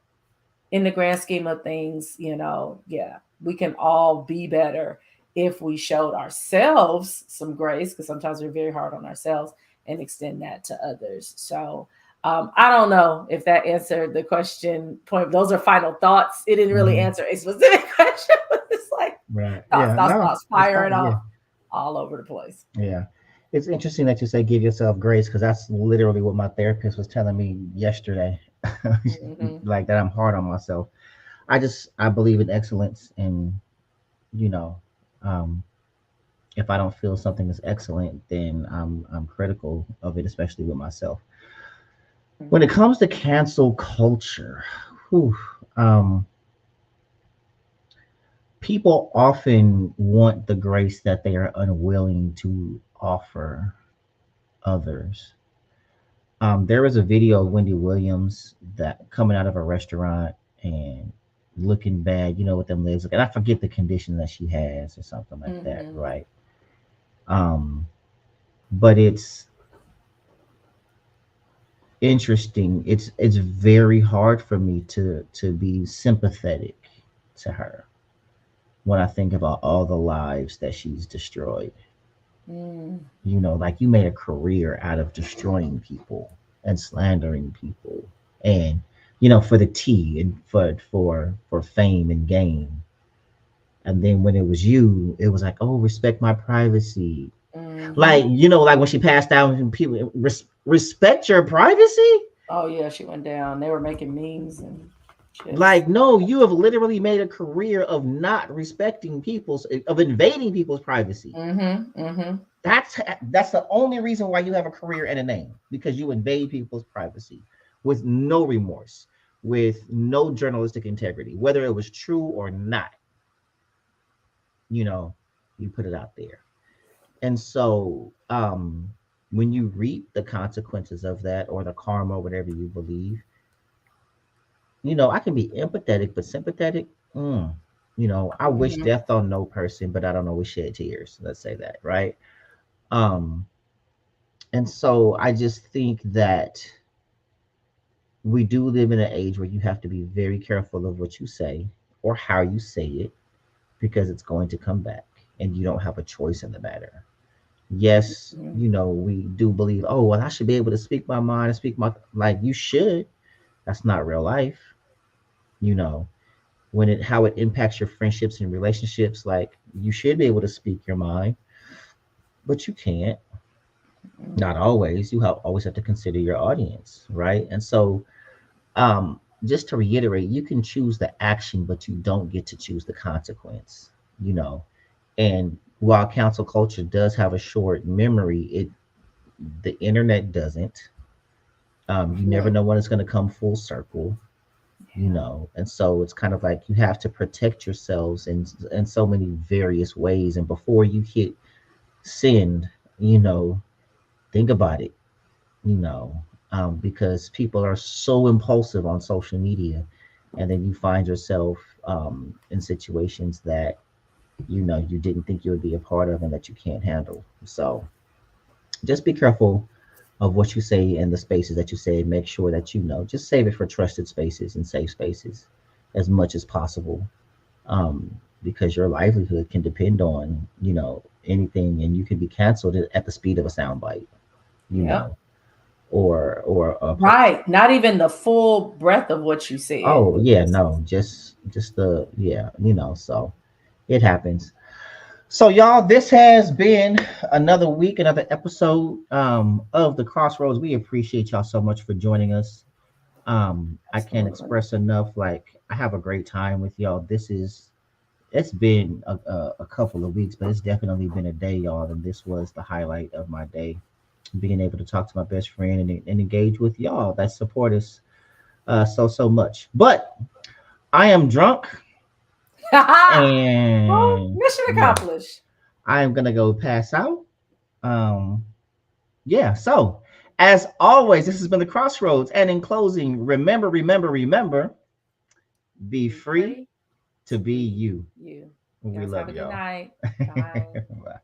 in the grand scheme of things, we can all be better if we showed ourselves some grace, because sometimes we're very hard on ourselves, and extend that to others. So I don't know if that answered the question point. Those are final thoughts. It didn't really answer a specific question. It's like thoughts firing off all over the place. Yeah. It's interesting that you say give yourself grace, because that's literally what my therapist was telling me yesterday. Like that I'm hard on myself. I believe in excellence, and if I don't feel something is excellent, then I'm critical of it, especially with myself. When it comes to cancel culture, people often want the grace that they are unwilling to offer others. There was a video of Wendy Williams that coming out of a restaurant and looking bad, with them legs. And I forget the condition that she has or something like that, right? But it's interesting. It's very hard for me to be sympathetic to her when I think about all the lives that she's destroyed. Like you made a career out of destroying people and slandering people, and for the tea and for fame and gain. And then when it was you, it was like, oh, respect my privacy. Like like when she passed out, and people respect your privacy. Oh yeah, she went down. They were making memes and shit. Like, no, you have literally made a career of not respecting of invading people's privacy. That's the only reason why you have a career and a name, because you invade people's privacy with no remorse, with no journalistic integrity, whether it was true or not. You put it out there. And so when you reap the consequences of that, or the karma, whatever you believe, I can be empathetic, but sympathetic, I wish death on no person, but I don't always shed tears. Let's say that, right? And so I just think that we do live in an age where you have to be very careful of what you say or how you say it, because it's going to come back and you don't have a choice in the matter. Yes, we do believe, oh, well, I should be able to speak my mind and speak like you should. That's not real life. How it impacts your friendships and relationships, like you should be able to speak your mind, but you can't. Not always. You always have to consider your audience, right? And so just to reiterate, you can choose the action, but you don't get to choose the consequence, and while cancel culture does have a short memory, the internet doesn't. You never know when it's going to come full circle, and so it's kind of like you have to protect yourselves in so many various ways. And before you hit send, think about it, because people are so impulsive on social media, and then you find yourself in situations that you didn't think you would be a part of and that you can't handle. So just be careful of what you say and the spaces that you say. Make sure that just save it for trusted spaces and safe spaces as much as possible, because your livelihood can depend on anything, and you can be canceled at the speed of a soundbite, or right, not even the full breadth of what you said. Oh yeah, no, just the so it happens. So y'all, this has been another week, another episode of the Crossroads. We appreciate y'all so much for joining us. I can't Absolutely. express enough. Like, I have a great time with y'all. It's been a couple of weeks, but it's definitely been a day, y'all. And this was the highlight of my day, being able to talk to my best friend and engage with y'all that support us so much. But I am drunk, Well, and mission yeah, accomplished. I am gonna go pass out. Um, yeah. So, as always, this has been the Crossroads. And in closing, remember, be Be free free to to be be you. you. You We guys have love a good y'all. night. Bye. Bye.